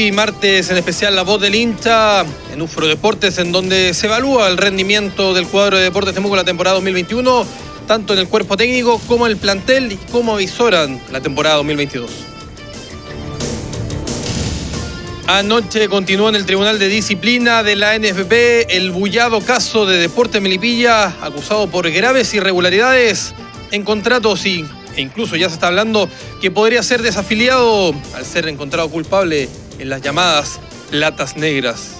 Hoy martes, en especial La Voz del Hincha, en UFRO Deportes, en donde se evalúa el rendimiento del cuadro de Deportes Temuco en la temporada 2021, tanto en el cuerpo técnico como en el plantel y cómo avisoran la temporada 2022. Anoche continuó en el Tribunal de Disciplina de la NFP el bullado caso de Deportes Melipilla, acusado por graves irregularidades en contratos e incluso ya se está hablando que podría ser desafiliado al ser encontrado culpable en las llamadas latas negras.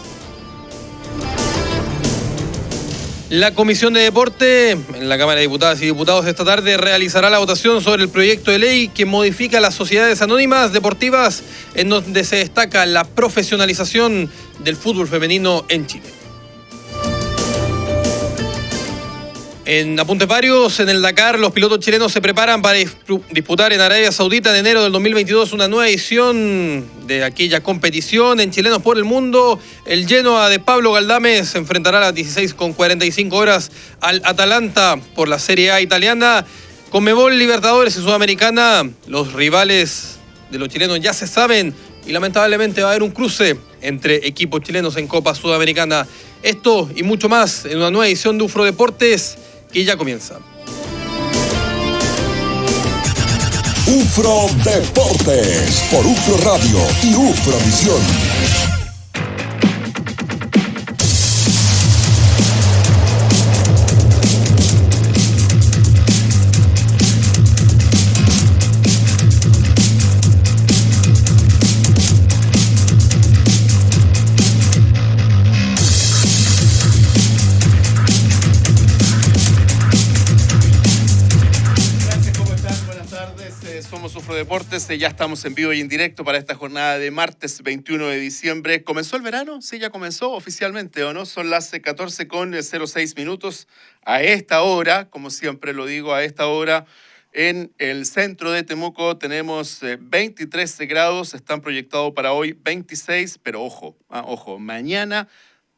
La Comisión de Deporte en la Cámara de Diputadas y Diputados esta tarde realizará la votación sobre el proyecto de ley que modifica las sociedades anónimas deportivas, en donde se destaca la profesionalización del fútbol femenino en Chile. En apuntes varios, en el Dakar, los pilotos chilenos se preparan para disputar en Arabia Saudita en enero del 2022 una nueva edición de aquella competición en Chilenos por el Mundo. El Genoa de Pablo Galdame se enfrentará a las 16:45 al Atalanta por la Serie A italiana. Conmebol, Libertadores y Sudamericana, los rivales de los chilenos ya se saben y lamentablemente va a haber un cruce entre equipos chilenos en Copa Sudamericana. Esto y mucho más en una nueva edición de UFRO Deportes que ya comienza. UFRO Deportes por UFRO Radio y UFRO Visión. Somos UFRO Deportes, ya estamos en vivo y en directo para esta jornada de martes 21 de diciembre. ¿Comenzó el verano? Sí, ya comenzó oficialmente, ¿o no? Son las 14:06. A esta hora, como siempre lo digo, a esta hora en el centro de Temuco tenemos 23 grados, están proyectados para hoy 26, pero ojo, mañana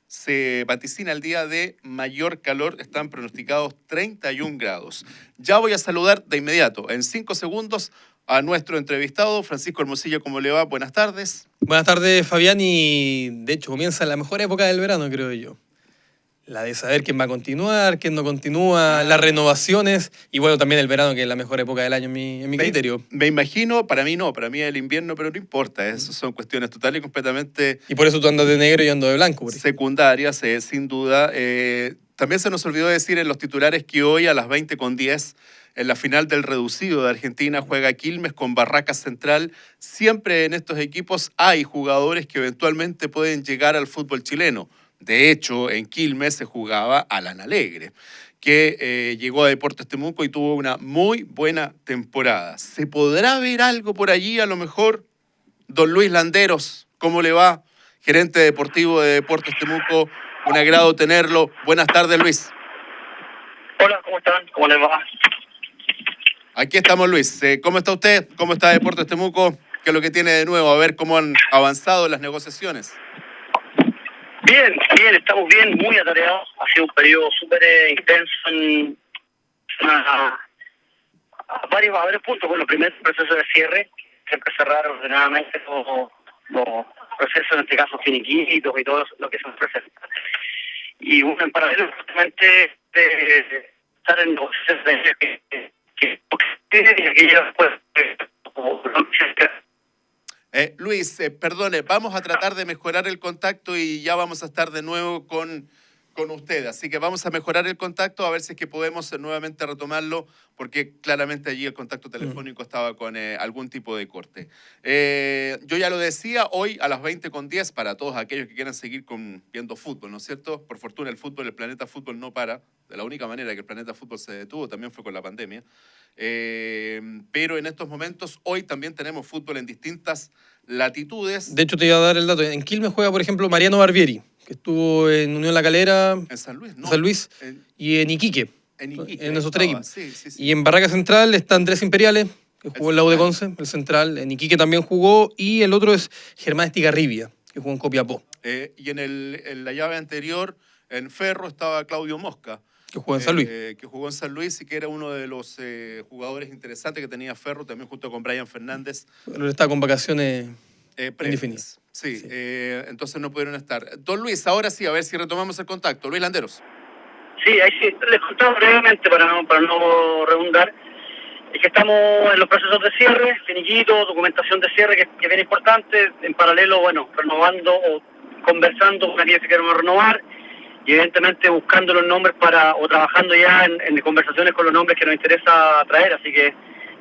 se vaticina el día de mayor calor, están pronosticados 31 grados. Ya voy a saludar de inmediato, en 5 segundos, a nuestro entrevistado, Francisco Hermosillo. ¿Cómo le va? Buenas tardes. Buenas tardes, Fabián, y de hecho comienza la mejor época del verano, creo yo. La de saber quién va a continuar, quién no continúa, las renovaciones y bueno, también el verano, que es la mejor época del año en mi criterio. Me imagino, para mí no, para mí es el invierno, pero no importa, esas son cuestiones total y completamente... Y por eso tú andas de negro y yo ando de blanco. Secundarias, sin duda. También se nos olvidó decir en los titulares que hoy a las 20:10, en la final del reducido de Argentina, juega Quilmes con Barracas Central. Siempre en estos equipos hay jugadores que eventualmente pueden llegar al fútbol chileno. De hecho, en Quilmes se jugaba Alan Alegre, que llegó a Deportes Temuco y tuvo una muy buena temporada. ¿Se podrá ver algo por allí? A lo mejor, don Luis Landeros, ¿cómo le va? Gerente deportivo de Deportes Temuco, un agrado tenerlo. Buenas tardes, Luis. Hola, ¿cómo están? ¿Cómo les va? Aquí estamos, Luis. ¿Cómo está usted? ¿Cómo está Deportes Temuco? ¿Qué es lo que tiene de nuevo? A ver cómo han avanzado las negociaciones. Bien, estamos bien, muy atareados. Ha sido un periodo súper intenso a varios puntos. Bueno, primero el proceso de cierre, siempre cerrar ordenadamente los procesos, en este caso finiquitos y todo lo que se presenta. Y bueno, en paralelo, justamente, estar en negociaciones que aquella pues Luis, perdone, vamos a tratar de mejorar el contacto y ya vamos a estar de nuevo con usted. Así que vamos a mejorar el contacto, a ver si es que podemos nuevamente retomarlo, porque claramente allí el contacto telefónico estaba con algún tipo de corte. Yo ya lo decía, hoy a las 20:10, para todos aquellos que quieran seguir viendo fútbol, ¿no es cierto? Por fortuna el planeta fútbol no para. De la única manera que el planeta fútbol se detuvo también fue con la pandemia. Pero en estos momentos, hoy también tenemos fútbol en distintas latitudes. De hecho, te iba a dar el dato. En Quilmes juega, por ejemplo, Mariano Barbieri, que estuvo en Unión La Calera, en San Luis, ¿no? San Luis y en Iquique. En esos tres equipos. Sí. Y en Barraca Central está Andrés Imperiales, que jugó en la U de Conce, el central. En Iquique también jugó. Y el otro es Germán Estigarribia, que jugó en Copiapó. Y en la llave anterior, en Ferro, estaba Claudio Mosca. Que jugó en San Luis. Que jugó en San Luis y que era uno de los jugadores interesantes que tenía Ferro, también junto con Brian Fernández. Pero está con vacaciones indefinidas. Sí, Sí. entonces no pudieron estar. Don Luis, ahora sí, a ver si retomamos el contacto. Luis Landeros. Sí, ahí sí, les contaba brevemente para no redundar. Es que estamos en los procesos de cierre, finiquito, documentación de cierre, que es bien importante. En paralelo, bueno, renovando o conversando con aquellos que queremos renovar y evidentemente buscando los nombres o trabajando ya en conversaciones con los nombres que nos interesa traer. Así que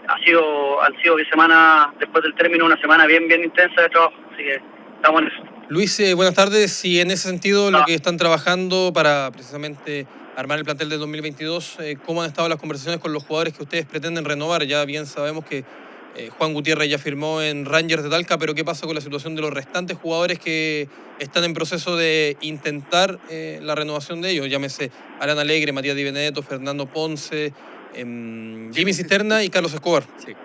han sido 10 semanas después del término, una semana bien intensa de trabajo. Así que estamos en eso. Luis, buenas tardes. Y en ese sentido, lo Ah. que están trabajando para precisamente armar el plantel del 2022, ¿cómo han estado las conversaciones con los jugadores que ustedes pretenden renovar? Ya bien sabemos que Juan Gutiérrez ya firmó en Rangers de Talca, pero ¿qué pasa con la situación de los restantes jugadores que están en proceso de intentar la renovación de ellos? Llámese Alan Alegre, Matías Di Benedetto, Fernando Ponce, Jimmy Cisterna y Carlos Escobar. Sí.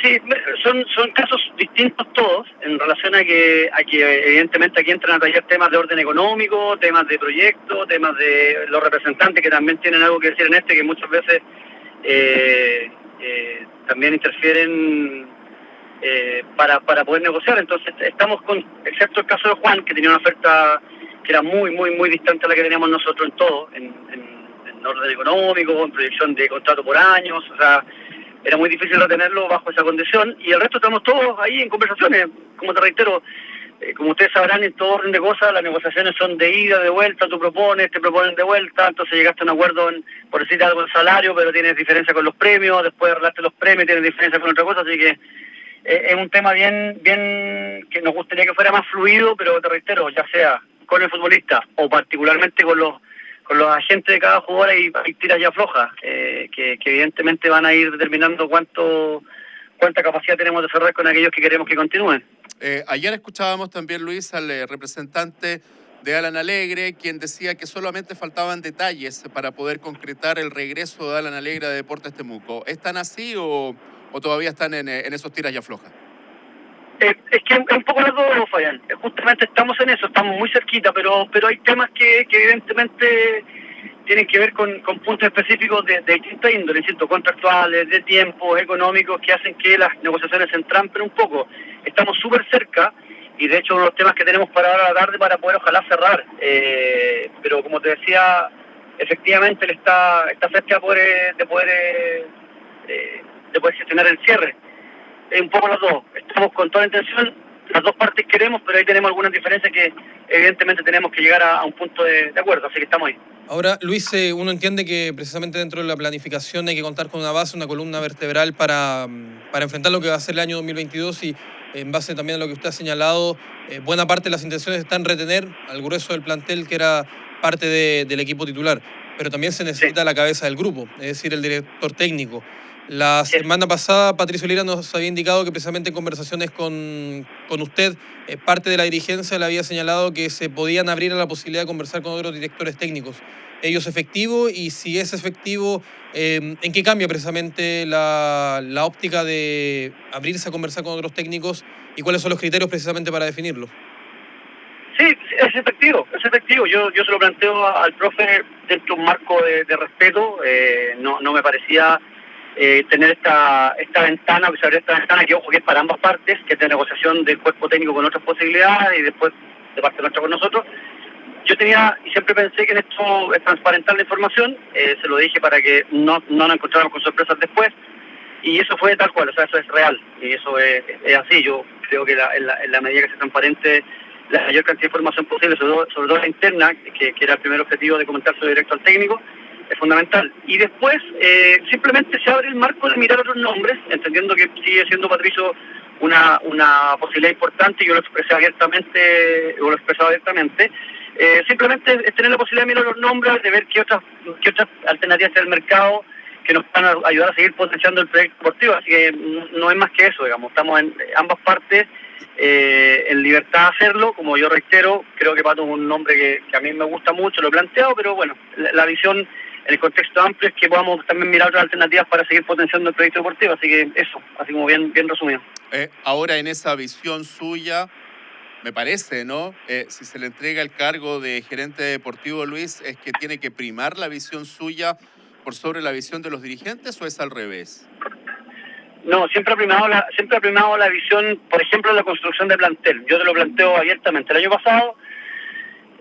Sí, son casos distintos todos en relación a que evidentemente aquí entran a tallar temas de orden económico, temas de proyecto, temas de los representantes que también tienen algo que decir en que muchas veces también interfieren para poder negociar. Entonces estamos excepto el caso de Juan, que tenía una oferta que era muy distante a la que teníamos nosotros en todo, en orden económico, en proyección de contrato por años, o sea, era muy difícil retenerlo bajo esa condición, y el resto estamos todos ahí en conversaciones. Como te reitero, como ustedes sabrán, en todo orden de cosas, las negociaciones son de ida, de vuelta, tú propones, te proponen de vuelta, entonces llegaste a un acuerdo por decir algo en salario, pero tienes diferencia con los premios, después de arreglarte los premios, tienes diferencia con otra cosa, así que es un tema bien que nos gustaría que fuera más fluido, pero te reitero, ya sea con el futbolista o particularmente con los agentes de cada jugador hay tiras ya flojas, que evidentemente van a ir determinando cuánta capacidad tenemos de cerrar con aquellos que queremos que continúen. Ayer escuchábamos también, Luis, al representante de Alan Alegre, quien decía que solamente faltaban detalles para poder concretar el regreso de Alan Alegre a Deportes Temuco. ¿Están así o todavía están en esos tiras ya flojas? Es que es un poco las dos, Fabián. Justamente estamos en eso, estamos muy cerquita, pero hay temas que evidentemente tienen que ver con puntos específicos de distintas índoles, insisto, contractuales, de tiempos, económicos, que hacen que las negociaciones se entrampen un poco. Estamos súper cerca, y de hecho uno de los temas que tenemos para ahora a la tarde para poder ojalá cerrar. Pero como te decía, efectivamente él está cerca de poder gestionar el cierre. Un poco los dos. Estamos con toda la intención, las dos partes queremos, pero ahí tenemos algunas diferencias que evidentemente tenemos que llegar a un punto de acuerdo, así que estamos ahí. Ahora, Luis, uno entiende que precisamente dentro de la planificación hay que contar con una base, una columna vertebral para enfrentar lo que va a ser el año 2022 y en base también a lo que usted ha señalado, buena parte de las intenciones están en retener al grueso del plantel que era parte del equipo titular, pero también se necesita la cabeza del grupo, es decir, el director técnico. La semana pasada Patricio Lira nos había indicado que precisamente en conversaciones con usted, parte de la dirigencia le había señalado que se podían abrir a la posibilidad de conversar con otros directores técnicos. ¿Ello es efectivo? Y si es efectivo, ¿en qué cambia precisamente la óptica de abrirse a conversar con otros técnicos y cuáles son los criterios precisamente para definirlo? Sí, es efectivo. Yo se lo planteo al profe dentro de un marco de respeto. No me parecía tener esta ventana, que se abrió esta ventana, que ojo que es para ambas partes, que es de negociación del cuerpo técnico con otras posibilidades y después de parte nuestra con nosotros. Yo tenía y siempre pensé que en esto es transparentar la información, se lo dije para que no nos encontráramos con sorpresas después, y eso fue tal cual, o sea, eso es real, y eso es así. Yo creo que en la medida que se transparente la mayor cantidad de información posible, sobre todo la interna, que era el primer objetivo de comentarse directo al técnico, es fundamental. Y después simplemente se abre el marco de mirar otros nombres, entendiendo que sigue siendo Patricio una posibilidad importante, y yo lo expresé abiertamente, simplemente es tener la posibilidad de mirar los nombres, de ver qué otras alternativas hay al mercado que nos van a ayudar a seguir potenciando el proyecto deportivo. Así que no es más que eso, digamos, estamos en ambas partes en libertad de hacerlo. Como yo reitero, creo que Pato es un nombre que a mí me gusta mucho, lo he planteado, pero bueno, la visión en el contexto amplio es que podamos también mirar otras alternativas para seguir potenciando el proyecto deportivo, así que eso, así como bien resumido. Ahora, en esa visión suya, me parece, ¿no? Si se le entrega el cargo de gerente deportivo, Luis, ¿es que tiene que primar la visión suya por sobre la visión de los dirigentes o es al revés? No, siempre ha primado la visión, por ejemplo, de la construcción de plantel. Yo te lo planteo abiertamente. El año pasado,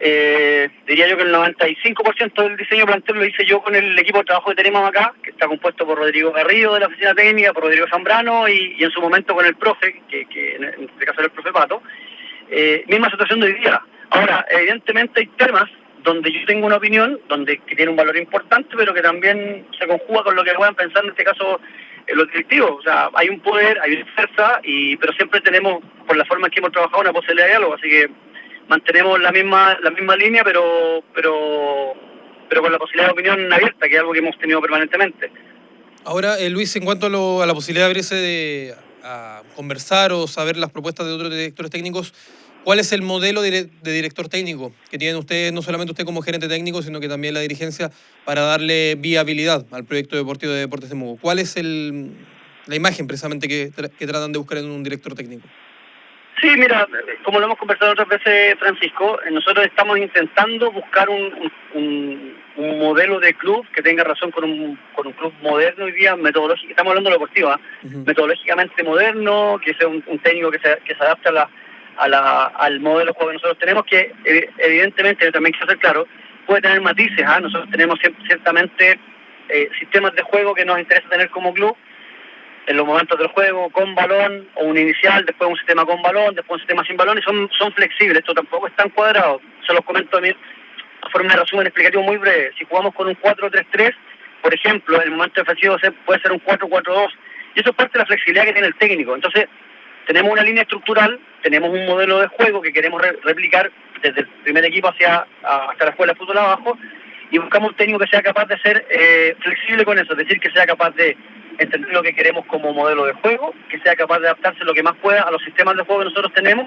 diría yo que el 95% del diseño de plantel lo hice yo con el equipo de trabajo que tenemos acá, que está compuesto por Rodrigo Garrido de la oficina técnica, por Rodrigo Zambrano y en su momento con el profe, que en este caso era el profe Pato. Misma situación de hoy día. Ahora, evidentemente hay temas donde yo tengo una opinión, que tiene un valor importante, pero que también se conjuga con lo que puedan pensar en este caso los directivos. O sea, hay un poder, hay una fuerza, pero siempre tenemos, por la forma en que hemos trabajado, una posibilidad de diálogo, así que mantenemos la misma línea, pero con la posibilidad de opinión abierta, que es algo que hemos tenido permanentemente. Ahora, Luis, en cuanto a la posibilidad de abrirse a conversar o saber las propuestas de otros directores técnicos, ¿cuál es el modelo de director técnico que tienen ustedes, no solamente usted como gerente técnico, sino que también la dirigencia, para darle viabilidad al proyecto deportivo de Deportes Temuco? ¿Cuál es la imagen precisamente que tratan de buscar en un director técnico? Sí, mira, como lo hemos conversado otras veces, Francisco, nosotros estamos intentando buscar un modelo de club que tenga razón con un club moderno hoy día, metodológico. Estamos hablando de lo deportivo, metodológicamente moderno, que sea un técnico que se adapte al modelo de juego que nosotros tenemos, que evidentemente, también quiero ser claro, puede tener matices. Nosotros tenemos ciertamente sistemas de juego que nos interesa tener como club, en los momentos del juego, con balón, o un inicial, después un sistema con balón, después un sistema sin balón, y son flexibles. Esto tampoco es tan cuadrado. Se los comento a forma de resumen explicativo muy breve. Si jugamos con un 4-3-3, por ejemplo, el momento defensivo puede ser un 4-4-2, y eso es parte de la flexibilidad que tiene el técnico. Entonces, tenemos una línea estructural, tenemos un modelo de juego que queremos replicar desde el primer equipo hasta la escuela de fútbol abajo, y buscamos un técnico que sea capaz de ser flexible con eso, es decir, que sea capaz de entender lo que queremos como modelo de juego, que sea capaz de adaptarse lo que más pueda a los sistemas de juego que nosotros tenemos.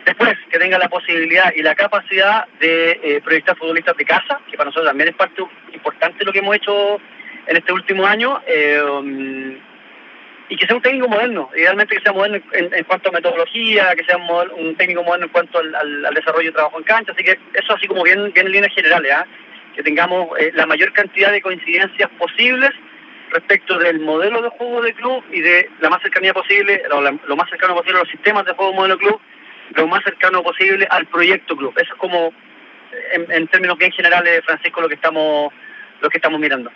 Después, que tenga la posibilidad y la capacidad de proyectar futbolistas de casa, que para nosotros también es parte importante de lo que hemos hecho en este último año, y que sea un técnico moderno, idealmente que sea moderno en cuanto a metodología, que sea un técnico moderno en cuanto al desarrollo de trabajo en cancha. Así que eso así como bien en líneas generales, que tengamos la mayor cantidad de coincidencias posibles respecto del modelo de juego de club y de la más cercanía posible, lo más cercano posible a los sistemas de juego modelo club, lo más cercano posible al proyecto club. Eso es como, en términos bien generales, Francisco, lo que estamos mirando.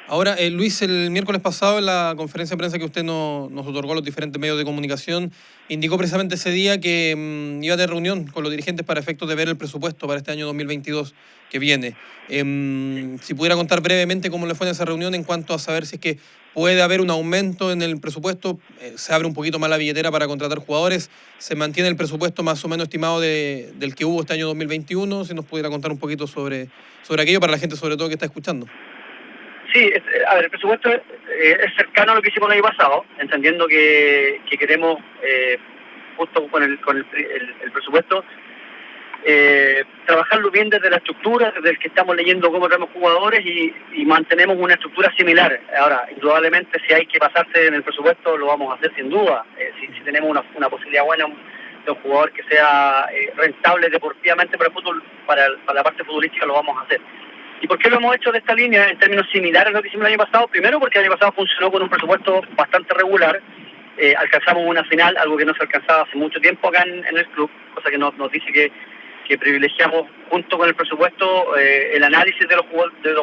Ahora, Luis, el miércoles pasado en la conferencia de prensa que usted nos otorgó a los diferentes medios de comunicación, indicó precisamente ese día que iba a tener reunión con los dirigentes para efectos de ver el presupuesto para este año 2022 que viene. Si pudiera contar brevemente cómo le fue en esa reunión en cuanto a saber si es que puede haber un aumento en el presupuesto, se abre un poquito más la billetera para contratar jugadores, se mantiene el presupuesto más o menos estimado del que hubo este año 2021, si nos pudiera contar un poquito sobre aquello para la gente sobre todo que está escuchando. Sí, el presupuesto es cercano a lo que hicimos el año pasado, entendiendo que queremos, justo con el presupuesto, trabajarlo bien desde la estructura, desde el que estamos leyendo cómo traemos jugadores y mantenemos una estructura similar. Ahora, indudablemente, si hay que pasarse en el presupuesto, lo vamos a hacer sin duda. Si tenemos una posibilidad buena de un jugador que sea rentable deportivamente para el fútbol, para la parte futbolística, lo vamos a hacer. ¿Y por qué lo hemos hecho de esta línea en términos similares a lo que hicimos el año pasado? Primero porque el año pasado funcionó con un presupuesto bastante regular, alcanzamos una final, algo que no se alcanzaba hace mucho tiempo acá en el club, cosa que nos dice que privilegiamos junto con el presupuesto el análisis de los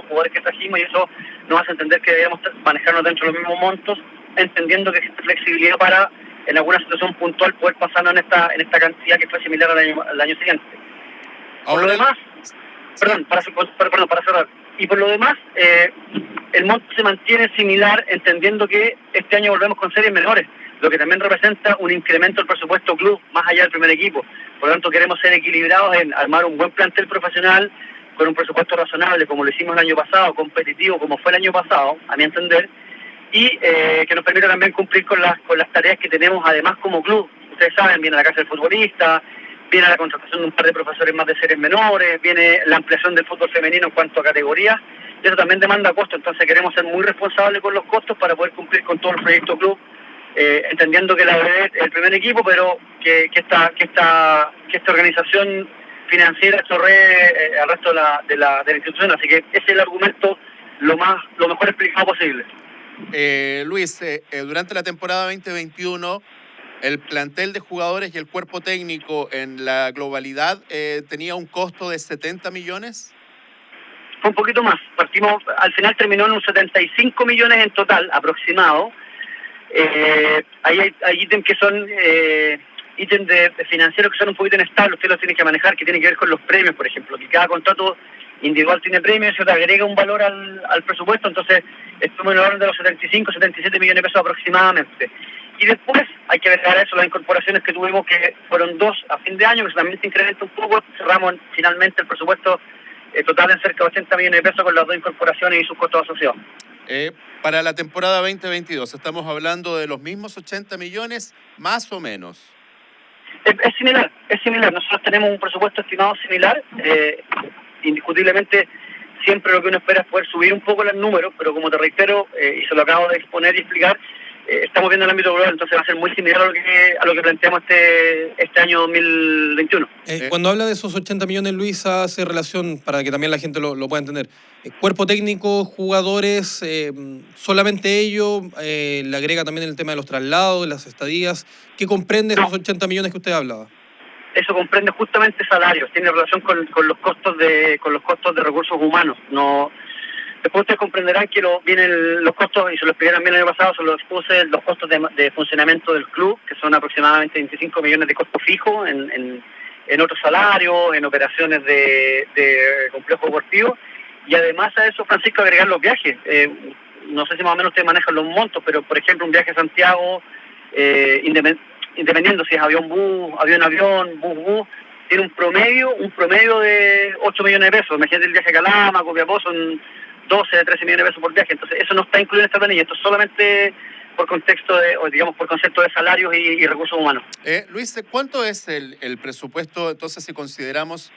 jugadores que trajimos, y eso nos hace entender que debemos manejarnos dentro de los mismos montos, entendiendo que existe flexibilidad para en alguna situación puntual poder pasarnos en esta cantidad que fue similar al año siguiente. Por lo demás, para cerrar. Y por lo demás, el monto se mantiene similar, entendiendo que este año volvemos con series menores, lo que también representa un incremento del presupuesto club, más allá del primer equipo. Por lo tanto, queremos ser equilibrados en armar un buen plantel profesional, con un presupuesto razonable, como lo hicimos el año pasado, competitivo, como fue el año pasado, a mi entender, y que nos permita también cumplir con las tareas que tenemos, además, como club. Ustedes saben, viene la casa del futbolista, viene la contratación de un par de profesores más de series menores, viene la ampliación del fútbol femenino en cuanto a categorías, y eso también demanda costos. Entonces queremos ser muy responsables con los costos para poder cumplir con todo el proyecto club, entendiendo que la verdad es el primer equipo, pero que esta organización financiera chorree al resto de la institución. Así que ese es el argumento lo mejor explicado posible. Luis, durante la temporada 2021, el plantel de jugadores y el cuerpo técnico en la globalidad tenía un costo de 70 millones. Fue un poquito más. Al final terminó en unos 75 millones en total, aproximado. Hay ítems que son ítems de financieros que son un poquito inestables, usted los tiene que manejar, que tiene que ver con los premios, por ejemplo, que cada contrato individual tiene premios, eso te agrega un valor al presupuesto, entonces estamos en el orden de los 75, 77 millones de pesos aproximadamente. Y después hay que agregar a eso las incorporaciones que tuvimos, que fueron 2 a fin de año, que también se incrementa un poco, cerramos finalmente el presupuesto total en cerca de 80 millones de pesos con las 2 incorporaciones y sus costos asociados. Para la temporada 2022, ¿estamos hablando de los mismos 80 millones, más o menos? Es similar. Nosotros tenemos un presupuesto estimado similar. Indiscutiblemente, siempre lo que uno espera es poder subir un poco los números, pero como te reitero, y se lo acabo de exponer y explicar, estamos viendo el ámbito global, entonces va a ser muy similar a lo que planteamos este año 2021. Cuando habla de esos 80 millones, Luis, hace relación, para que también la gente lo pueda entender, cuerpo técnico, jugadores, solamente ello, le agrega también el tema de los traslados, de las estadías. ¿Qué comprende esos 80 millones que usted hablaba? Eso comprende justamente salarios, tiene relación con los costos de recursos humanos. No. Después ustedes comprenderán que vienen los costos, y se lo explicaron bien el año pasado, son los costos de funcionamiento del club, que son aproximadamente 25 millones de costos fijos en otros salarios, en operaciones de complejo deportivo, y además a eso, Francisco, agregar los viajes. No sé si más o menos ustedes manejan los montos, pero por ejemplo un viaje a Santiago, independiendo si es avión-bus, avión-avión, bus-bus, tiene un promedio de 8 millones de pesos. Imagínate el viaje a Calama, Copiapó, son 12 a 13 millones de pesos por viaje. Entonces, eso no está incluido en esta planilla. Esto es solamente por concepto de salarios y recursos humanos. Luis, ¿cuánto es el presupuesto, entonces, si consideramos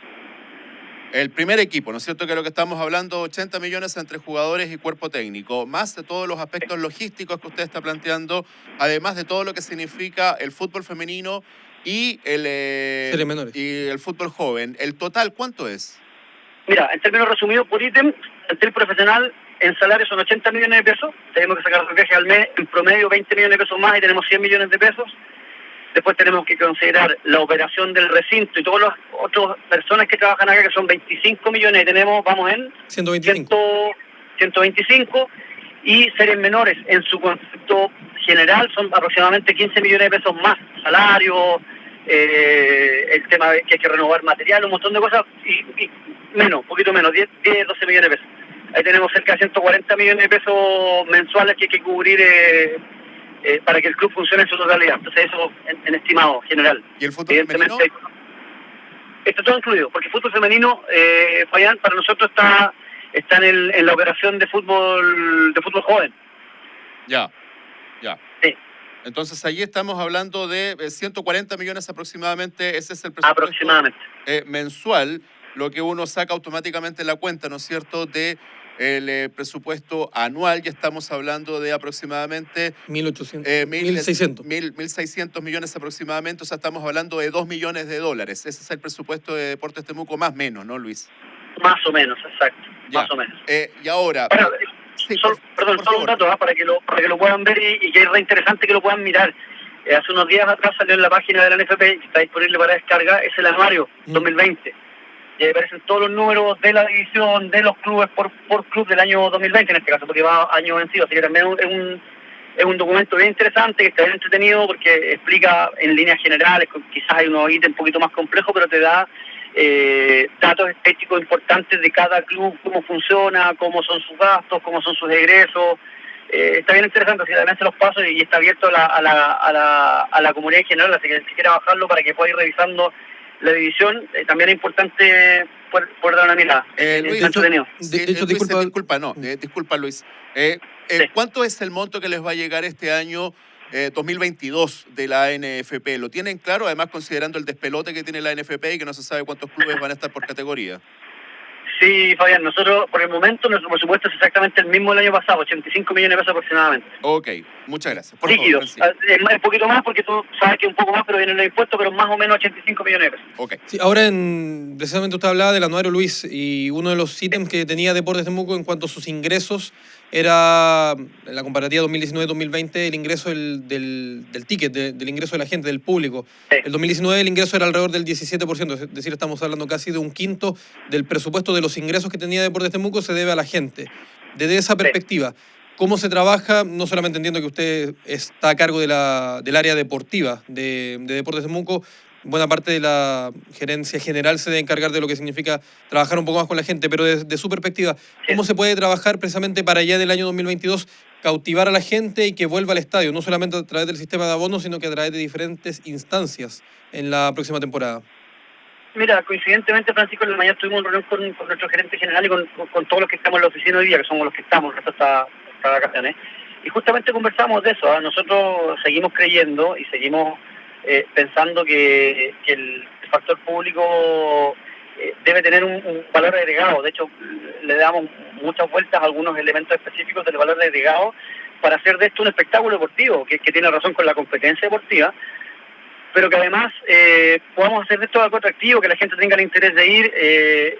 el primer equipo, ¿no es cierto? Que lo que estamos hablando, 80 millones entre jugadores y cuerpo técnico, más de todos los aspectos logísticos que usted está planteando, además de todo lo que significa el fútbol femenino y el fútbol joven. ¿El total cuánto es? Mira, en términos resumidos, por ítem, el profesional en salario son 80 millones de pesos, tenemos que sacar los viajes al mes, en promedio 20 millones de pesos más y tenemos 100 millones de pesos. Después tenemos que considerar la operación del recinto y todas las otras personas que trabajan acá, que son 25 millones, y vamos en 125, y series menores, en su concepto general, son aproximadamente 15 millones de pesos más, salario, el tema de que hay que renovar material, un montón de cosas, y menos, un poquito menos, 10, 12 millones de pesos. Ahí tenemos cerca de 140 millones de pesos mensuales que hay que cubrir para que el club funcione en su totalidad. Entonces eso en estimado general. ¿Y el fútbol femenino? Está todo incluido, porque el fútbol femenino, Fabián, para nosotros está en la operación de fútbol joven. Ya. Sí. Entonces allí estamos hablando de 140 millones aproximadamente, ese es el presupuesto aproximadamente mensual, lo que uno saca automáticamente en la cuenta, ¿no es cierto?, de el presupuesto anual. Ya estamos hablando de aproximadamente 1.600 millones aproximadamente, o sea, estamos hablando de 2 millones de dólares. Ese es el presupuesto de Deportes Temuco, más o menos, ¿no, Luis? Más o menos, exacto, ya. Más o menos. Y ahora... Sí, solo un dato para que lo puedan ver y que es re interesante que lo puedan mirar. Hace unos días atrás salió en la página de la NFP, que está disponible para descarga, es el anuario 2020. Y ahí aparecen todos los números de la división, de los clubes por club del año 2020 en este caso, porque va año vencido. Así que también es un documento bien interesante, que está bien entretenido, porque explica en líneas generales, quizás hay unos ítems un poquito más complejos, pero te da datos estéticos importantes de cada club, cómo funciona, cómo son sus gastos, cómo son sus egresos. Está bien interesante, así también se los paso y está abierto a la comunidad en general, así que si quiere bajarlo para que pueda ir revisando la división, también es importante por dar una mirada. Luis, disculpa Luis. Sí. ¿Cuánto es el monto que les va a llegar este año 2022 de la NFP? ¿Lo tienen claro? Además, considerando el despelote que tiene la NFP y que no se sabe cuántos clubes van a estar por categoría. Sí, Fabián, nosotros por el momento nuestro presupuesto es exactamente el mismo del año pasado, 85 millones de pesos aproximadamente. Ok, muchas gracias. Por líquidos, favor, es un poquito más porque tú sabes que un poco más, pero vienen los impuestos, pero más o menos 85 millones de pesos. Ok. Sí, ahora precisamente usted hablaba del anuario, Luis, y uno de los ítems que tenía Deportes Temuco en cuanto a sus ingresos era, en la comparativa 2019-2020, el ingreso del ticket, del ingreso de la gente, del público. Sí. El 2019 el ingreso era alrededor del 17%, es decir, estamos hablando casi de un quinto del presupuesto de los ingresos que tenía Deportes Temuco se debe a la gente. Desde esa perspectiva, ¿cómo se trabaja? No solamente entiendo que usted está a cargo del área deportiva de Deportes Temuco, buena parte de la gerencia general se debe encargar de lo que significa trabajar un poco más con la gente, pero de su perspectiva, ¿cómo se puede trabajar precisamente para allá del año 2022 cautivar a la gente y que vuelva al estadio, no solamente a través del sistema de abonos, sino que a través de diferentes instancias en la próxima temporada? Mira, coincidentemente, Francisco, en la mañana tuvimos una reunión con nuestro gerente general y con todos los que estamos en la oficina hoy día, que somos los que estamos, el resto está vacaciones. Y justamente conversamos de eso. Nosotros seguimos creyendo y seguimos pensando que el factor público debe tener un valor agregado. De hecho, le damos muchas vueltas a algunos elementos específicos del valor agregado para hacer de esto un espectáculo deportivo, que tiene razón con la competencia deportiva, pero que además podamos hacer de esto algo atractivo, que la gente tenga el interés de ir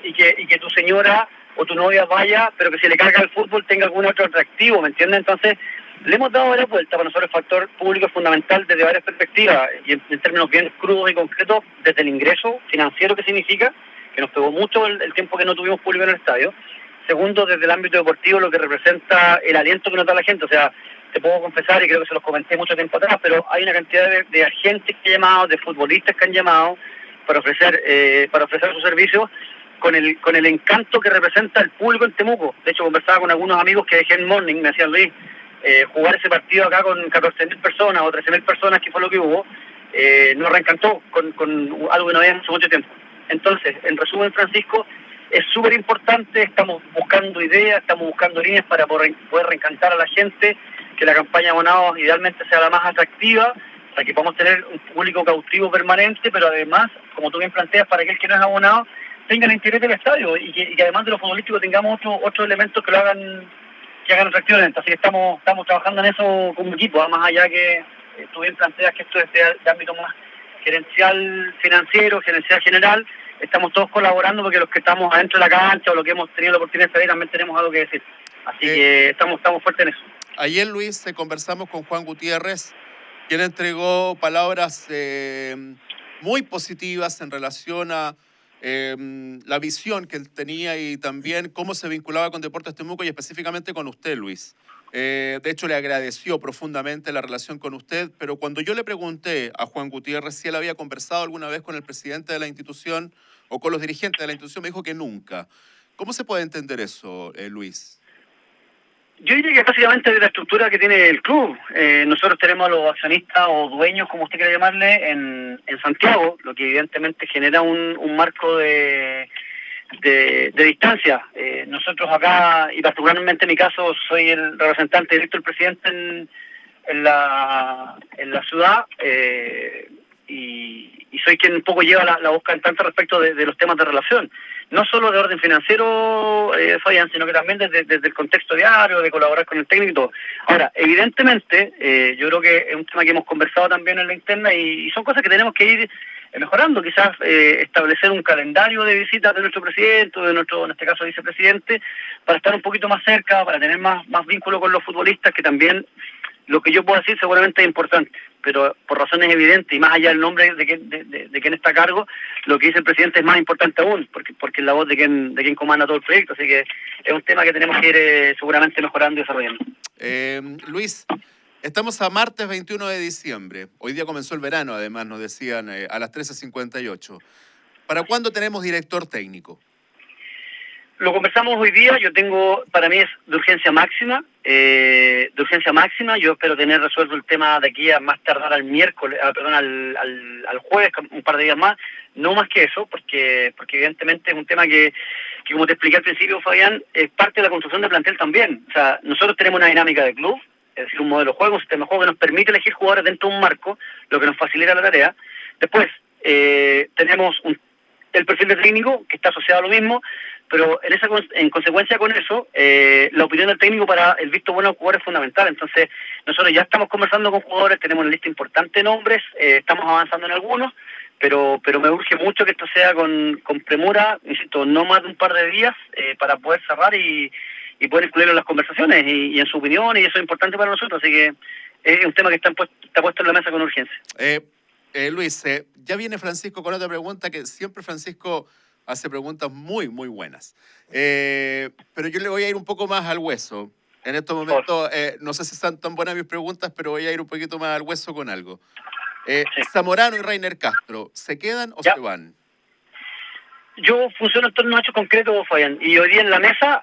y que tu señora o tu novia vaya, pero que si le carga el fútbol tenga algún otro atractivo, ¿me entiendes? Entonces, le hemos dado varias vueltas. Para nosotros el factor público es fundamental desde varias perspectivas, y en términos bien crudos y concretos, desde el ingreso financiero que significa, que nos pegó mucho el tiempo que no tuvimos público en el estadio. Segundo, desde el ámbito deportivo, lo que representa el aliento que nos da la gente. O sea, te puedo confesar, y creo que se los comenté mucho tiempo atrás, pero hay una cantidad de agentes que han llamado, de futbolistas que han llamado para ofrecer sus servicios con el encanto que representa el público en Temuco. De hecho, conversaba con algunos amigos que dejé en Morning, me decían, Luis, jugar ese partido acá con 14.000 personas o 13.000 personas, que fue lo que hubo, nos reencantó con algo que no habíamos hace mucho tiempo. Entonces, en resumen, Francisco, es súper importante, estamos buscando ideas, estamos buscando líneas para poder reencantar a la gente, que la campaña de abonados idealmente sea la más atractiva, para que podamos tener un público cautivo permanente, pero además, como tú bien planteas, para aquel que no es abonado, tenga el interés del estadio y que además de lo futbolístico tengamos otros elementos que lo hagan atractivo. Así que estamos trabajando en eso como equipo, más allá que tú bien planteas que esto es de ámbito más gerencial financiero, gerencial general. Estamos todos colaborando porque los que estamos adentro de la cancha o los que hemos tenido la oportunidad de salir también tenemos algo que decir. Así que estamos fuertes en eso. Ayer, Luis, conversamos con Juan Gutiérrez, quien entregó palabras muy positivas en relación a la visión que él tenía y también cómo se vinculaba con Deportes Temuco y específicamente con usted, Luis. De hecho, le agradeció profundamente la relación con usted, pero cuando yo le pregunté a Juan Gutiérrez si él había conversado alguna vez con el presidente de la institución o con los dirigentes de la institución, me dijo que nunca. ¿Cómo se puede entender eso, Luis? Yo diría que básicamente de la estructura que tiene el club. Nosotros tenemos a los accionistas o dueños, como usted quiera llamarle, en Santiago, lo que evidentemente genera un marco de distancia. Nosotros acá, y particularmente en mi caso, soy el representante directo del presidente en la ciudad, y soy quien un poco lleva la voz cantante respecto de los temas de relación. No solo de orden financiero, Fabián, sino que también desde el contexto diario, de colaborar con el técnico y todo. Ahora, evidentemente, yo creo que es un tema que hemos conversado también en la interna y son cosas que tenemos que ir mejorando. Quizás establecer un calendario de visitas de nuestro presidente, en este caso vicepresidente, para estar un poquito más cerca, para tener más vínculo con los futbolistas, que también lo que yo puedo decir seguramente es importante, pero por razones evidentes y más allá del nombre de quien está a cargo, lo que dice el presidente es más importante aún, porque es la voz de quien comanda todo el proyecto, así que es un tema que tenemos que ir seguramente mejorando y desarrollando. Luis, estamos a martes 21 de diciembre, hoy día comenzó el verano, además nos decían a las 13:58. ¿Para cuándo tenemos director técnico? Lo conversamos hoy día, para mí es de urgencia máxima, yo espero tener resuelto el tema de aquí a más tardar al jueves, un par de días más, no más que eso, porque evidentemente es un tema que como te expliqué al principio, Fabián, es parte de la construcción de plantel también. O sea, nosotros tenemos una dinámica de club, es decir, un modelo de juego, un sistema de juego que nos permite elegir jugadores dentro de un marco, lo que nos facilita la tarea. Después, tenemos el perfil de técnico, que está asociado a lo mismo, pero en consecuencia con eso, la opinión del técnico para el visto bueno del jugador es fundamental. Entonces, nosotros ya estamos conversando con jugadores, tenemos una lista importante de nombres, estamos avanzando en algunos, pero me urge mucho que esto sea con premura, insisto, no más de un par de días, para poder cerrar y pueden incluirlo en las conversaciones y en su opinión, y eso es importante para nosotros, así que es un tema que está puesto en la mesa con urgencia. Luis, ya viene Francisco con otra pregunta, que siempre Francisco hace preguntas muy, muy buenas. Pero yo le voy a ir un poco más al hueso. En estos momentos, no sé si están tan buenas mis preguntas, pero voy a ir un poquito más al hueso con algo. Sí. Zamorano y Reiner Castro, ¿se quedan o Ya. se van? Yo funciono en torno a hechos concretos, Fabián, y hoy día en la mesa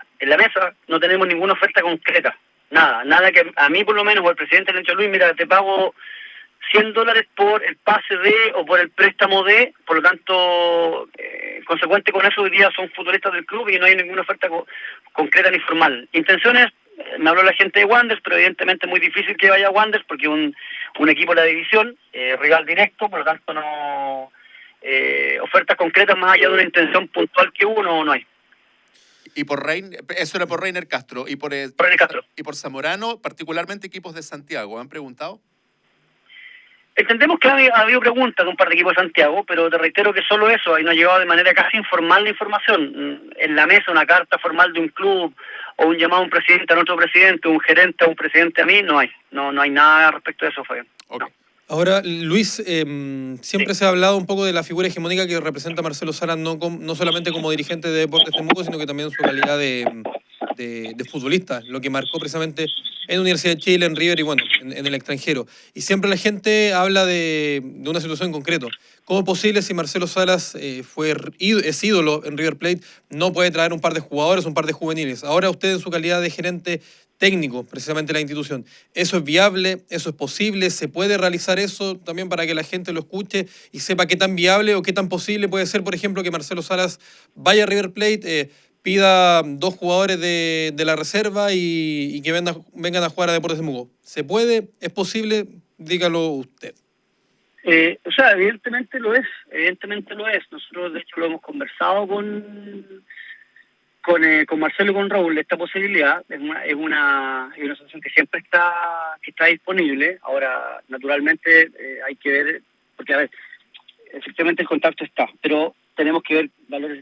no tenemos ninguna oferta concreta. Nada que a mí por lo menos, o el presidente le ha dicho, Luis, mira, te pago $100 por el pase de o por el préstamo de, por lo tanto, consecuente con eso, hoy día son futbolistas del club y no hay ninguna oferta concreta ni formal. Intenciones, me habló la gente de Wanderers, pero evidentemente es muy difícil que vaya a Wanderers porque es un equipo de la división, rival directo, por lo tanto no ofertas concretas más allá de una intención puntual que hubo no hay. Y por eso era por Reiner Castro. Y por Reiner Castro. Y por Zamorano, particularmente equipos de Santiago, ¿han preguntado? Entendemos que ha habido preguntas de un par de equipos de Santiago, pero te reitero que solo eso, ahí nos ha llegado de manera casi informal la información. En la mesa una carta formal de un club o un llamado a un presidente a otro presidente, un gerente a un presidente a mí, no hay. No hay nada respecto de eso, Fabián. Okay. No. Ahora, Luis, siempre se ha hablado un poco de la figura hegemónica que representa Marcelo Salas, no solamente como dirigente de Deportes Temuco, sino que también en su calidad de futbolista, lo que marcó precisamente en Universidad de Chile, en River y bueno, en el extranjero. Y siempre la gente habla de una situación en concreto. ¿Cómo es posible si Marcelo Salas es ídolo en River Plate, no puede traer un par de jugadores, un par de juveniles? Ahora usted en su calidad de gerente técnico, precisamente la institución. ¿Eso es viable? ¿Eso es posible? ¿Se puede realizar eso también para que la gente lo escuche y sepa qué tan viable o qué tan posible puede ser, por ejemplo, que Marcelo Salas vaya a River Plate, pida 2 jugadores de la reserva y que vengan a jugar a Deportes Temuco? ¿Se puede? ¿Es posible? Dígalo usted. Evidentemente lo es. Nosotros, de hecho, lo hemos conversado con Marcelo y con Raúl, esta posibilidad es una solución que siempre está disponible. Ahora, naturalmente, hay que ver, porque a ver, efectivamente el contacto está, pero tenemos que ver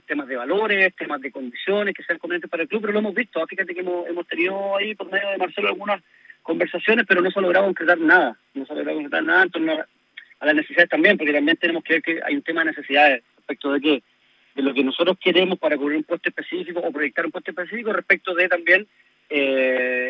temas de valores, temas de condiciones que sean convenientes para el club, pero lo hemos visto. Fíjate que hemos tenido ahí por medio de Marcelo algunas conversaciones, pero no se ha logrado concretar nada. No se ha logrado concretar nada en torno a las necesidades también, porque también tenemos que ver que hay un tema de necesidades respecto de lo que nosotros queremos para cubrir un puesto específico o proyectar un puesto específico respecto de también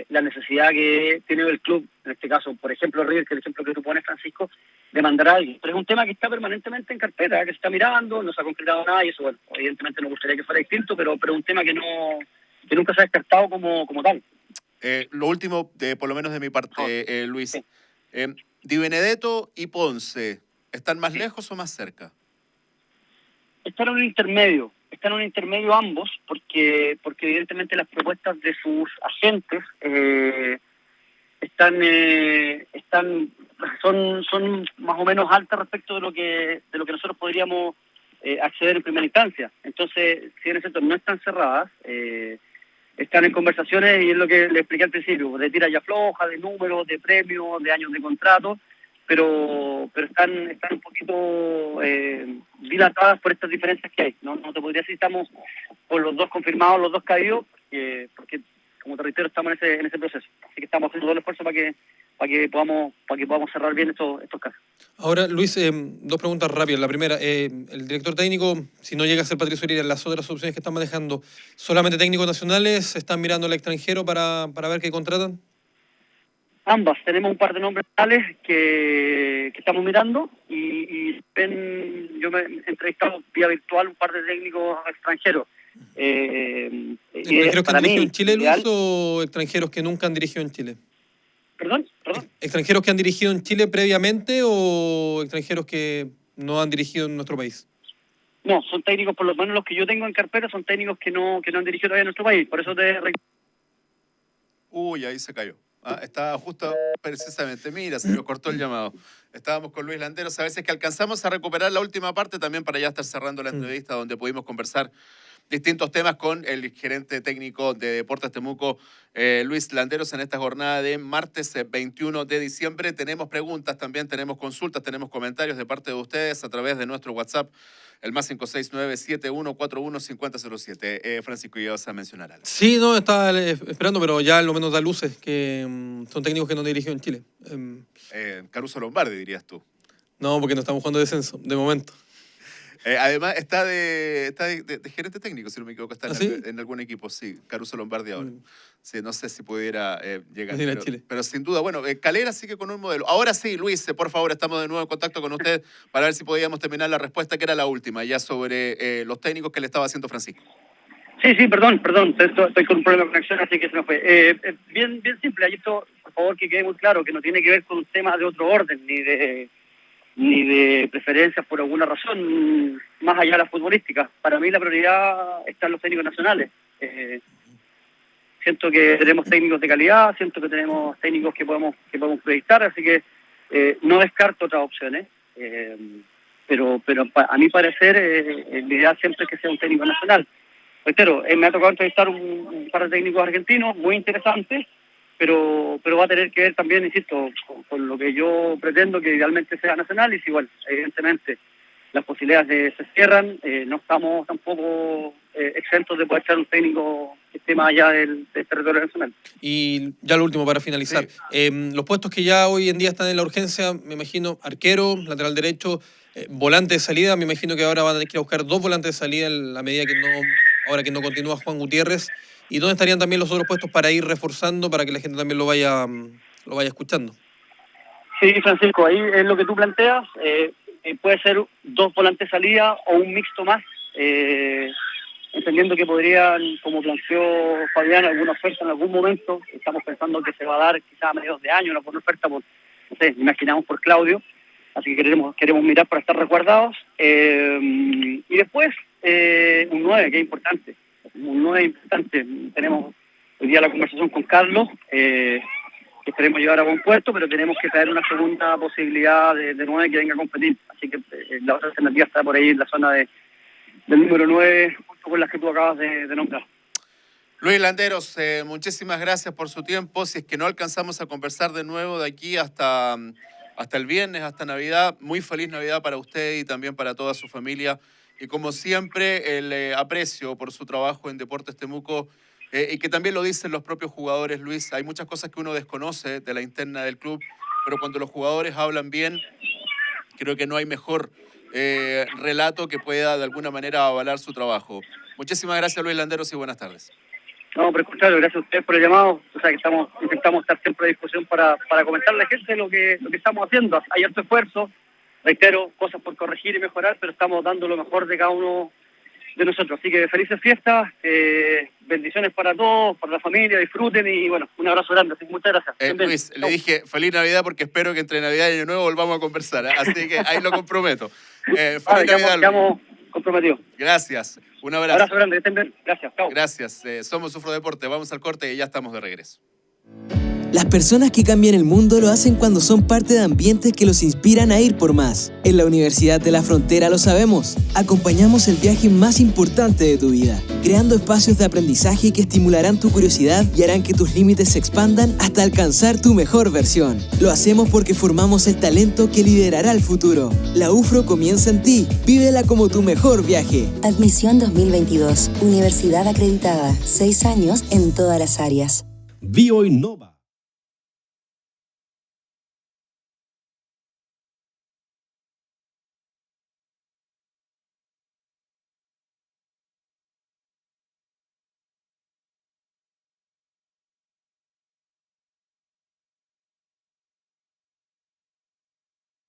la necesidad que tiene el club, en este caso, por ejemplo, River, que es el ejemplo que tú pones, Francisco, de mandar a alguien. Pero es un tema que está permanentemente en carpeta, que se está mirando, no se ha concretado nada y eso, bueno, evidentemente nos gustaría que fuera distinto, pero es un tema que nunca se ha descartado como tal. Lo último, por lo menos de mi parte, Luis. Sí. Di Benedetto y Ponce, ¿están más lejos o más cerca? Están en un intermedio ambos, porque evidentemente las propuestas de sus agentes son más o menos altas respecto de lo que nosotros podríamos acceder en primera instancia. Entonces, si bien es cierto, no están cerradas, están en conversaciones y es lo que le expliqué al principio, de tira y afloja, de números, de premios, de años de contrato, pero están un poquito dilatadas por estas diferencias que hay. No te podría decir si estamos con los dos confirmados, los dos caídos, porque como te reitero, estamos en ese proceso. Así que estamos haciendo todo el esfuerzo para que podamos cerrar bien estos casos. Ahora, Luis, 2 preguntas rápidas. La primera, el director técnico, si no llega a ser Patricio Uribe, las otras opciones que están manejando, ¿solamente técnicos nacionales? ¿Están mirando al extranjero para ver qué contratan? Ambas, tenemos un par de nombres tales que estamos mirando y yo me he entrevistado vía virtual un par de técnicos extranjeros. ¿Extranjeros que han dirigido en Chile, Luis, o extranjeros que nunca han dirigido en Chile? ¿Perdón? ¿Extranjeros que han dirigido en Chile previamente o extranjeros que no han dirigido en nuestro país? No, son técnicos, por lo menos los que yo tengo en carpeta, son técnicos que no han dirigido todavía en nuestro país. Por eso Uy, ahí se cayó. Estaba justo precisamente, mira, se me cortó el llamado. Estábamos con Luis Landeros, a veces que alcanzamos a recuperar la última parte también para ya estar cerrando la entrevista donde pudimos conversar distintos temas con el gerente técnico de Deportes Temuco, Luis Landeros, en esta jornada de martes 21 de diciembre. Tenemos preguntas también, tenemos consultas, tenemos comentarios de parte de ustedes a través de nuestro WhatsApp, el más 569-7141-5007. Francisco, ya vas a mencionar algo. Sí, no, estaba esperando, pero ya al menos da luces que son técnicos que no dirigió en Chile. Caruso Lombardi, dirías tú. No, porque no estamos jugando descenso, de momento. Además, está de gerente técnico, si no me equivoco, está ¿Sí? en algún equipo, sí, Caruso Lombardi ahora. Mm. Sí, no sé si pudiera llegar, Ir a Chile. pero sin duda, bueno, Calera sigue con un modelo. Ahora sí, Luis, por favor, estamos de nuevo en contacto con usted para ver si podíamos terminar la respuesta, que era la última, ya sobre los técnicos que le estaba haciendo Francisco. Sí, perdón, estoy con un problema de conexión, así que se me fue. Bien simple, ahí esto, por favor, que quede muy claro, que no tiene que ver con un tema de otro orden, ni de preferencias por alguna razón, más allá de la futbolística. Para mí la prioridad está en los técnicos nacionales. Siento que tenemos técnicos de calidad, siento que tenemos técnicos que podemos proyectar, así que no descarto otras opciones, pero a mi parecer el ideal siempre es que sea un técnico nacional. Reitero, me ha tocado entrevistar un par de técnicos argentinos muy interesantes, pero va a tener que ver también, insisto, con lo que yo pretendo que idealmente sea nacional, y si, bueno, evidentemente las posibilidades se cierran, no estamos tampoco exentos de poder echar un técnico que esté más allá del territorio nacional. Y ya lo último para finalizar. Sí. Los puestos que ya hoy en día están en la urgencia, me imagino, arquero, lateral derecho, volante de salida, me imagino que ahora van a tener que ir a buscar 2 volantes de salida en la medida que ahora que no continúa Juan Gutiérrez. ¿Y dónde estarían también los otros puestos para ir reforzando, para que la gente también lo vaya escuchando? Sí, Francisco, ahí es lo que tú planteas. Puede ser 2 volantes de salida o un mixto más, entendiendo que podrían, como planteó Fabián, alguna oferta en algún momento. Estamos pensando que se va a dar quizás a mediados de año una buena oferta, no sé, imaginamos por Claudio, así que queremos mirar para estar resguardados. Y después un 9, que es importante. Tenemos hoy día la conversación con Carlos, que esperemos llevar a buen puerto, pero tenemos que traer una segunda posibilidad de 9 que venga a competir. Así que la otra alternativa está por ahí en la zona del número 9, justo con las que tú acabas de nombrar. Luis Landeros, muchísimas gracias por su tiempo. Si es que no alcanzamos a conversar de nuevo de aquí hasta el viernes, hasta Navidad, muy feliz Navidad para usted y también para toda su familia. Y como siempre, el aprecio por su trabajo en Deportes Temuco, y que también lo dicen los propios jugadores, Luis. Hay muchas cosas que uno desconoce de la interna del club, pero cuando los jugadores hablan bien, creo que no hay mejor relato que pueda de alguna manera avalar su trabajo. Muchísimas gracias, Luis Landeros, y buenas tardes. No, por el contrario, gracias a ustedes por el llamado. O sea, que intentamos estar siempre a disposición para comentarle a la gente lo que estamos haciendo. Hay harto esfuerzo, reitero, cosas por corregir y mejorar, pero estamos dando lo mejor de cada uno de nosotros. Así que felices fiestas, bendiciones para todos, para la familia, disfruten y bueno, un abrazo grande. Así que muchas gracias. Luis, le dije feliz Navidad porque espero que entre Navidad y Año Nuevo volvamos a conversar, así que ahí lo comprometo. Feliz Navidad, quedamos comprometidos. Gracias, un abrazo. Abrazo grande, que estén bien. Gracias, chao. Gracias, somos Sufro Deporte, vamos al corte y ya estamos de regreso. Las personas que cambian el mundo lo hacen cuando son parte de ambientes que los inspiran a ir por más. En la Universidad de la Frontera lo sabemos. Acompañamos el viaje más importante de tu vida, creando espacios de aprendizaje que estimularán tu curiosidad y harán que tus límites se expandan hasta alcanzar tu mejor versión. Lo hacemos porque formamos el talento que liderará el futuro. La UFRO comienza en ti. Vívela como tu mejor viaje. Admisión 2022. Universidad acreditada. 6 años en todas las áreas. Bioinnova.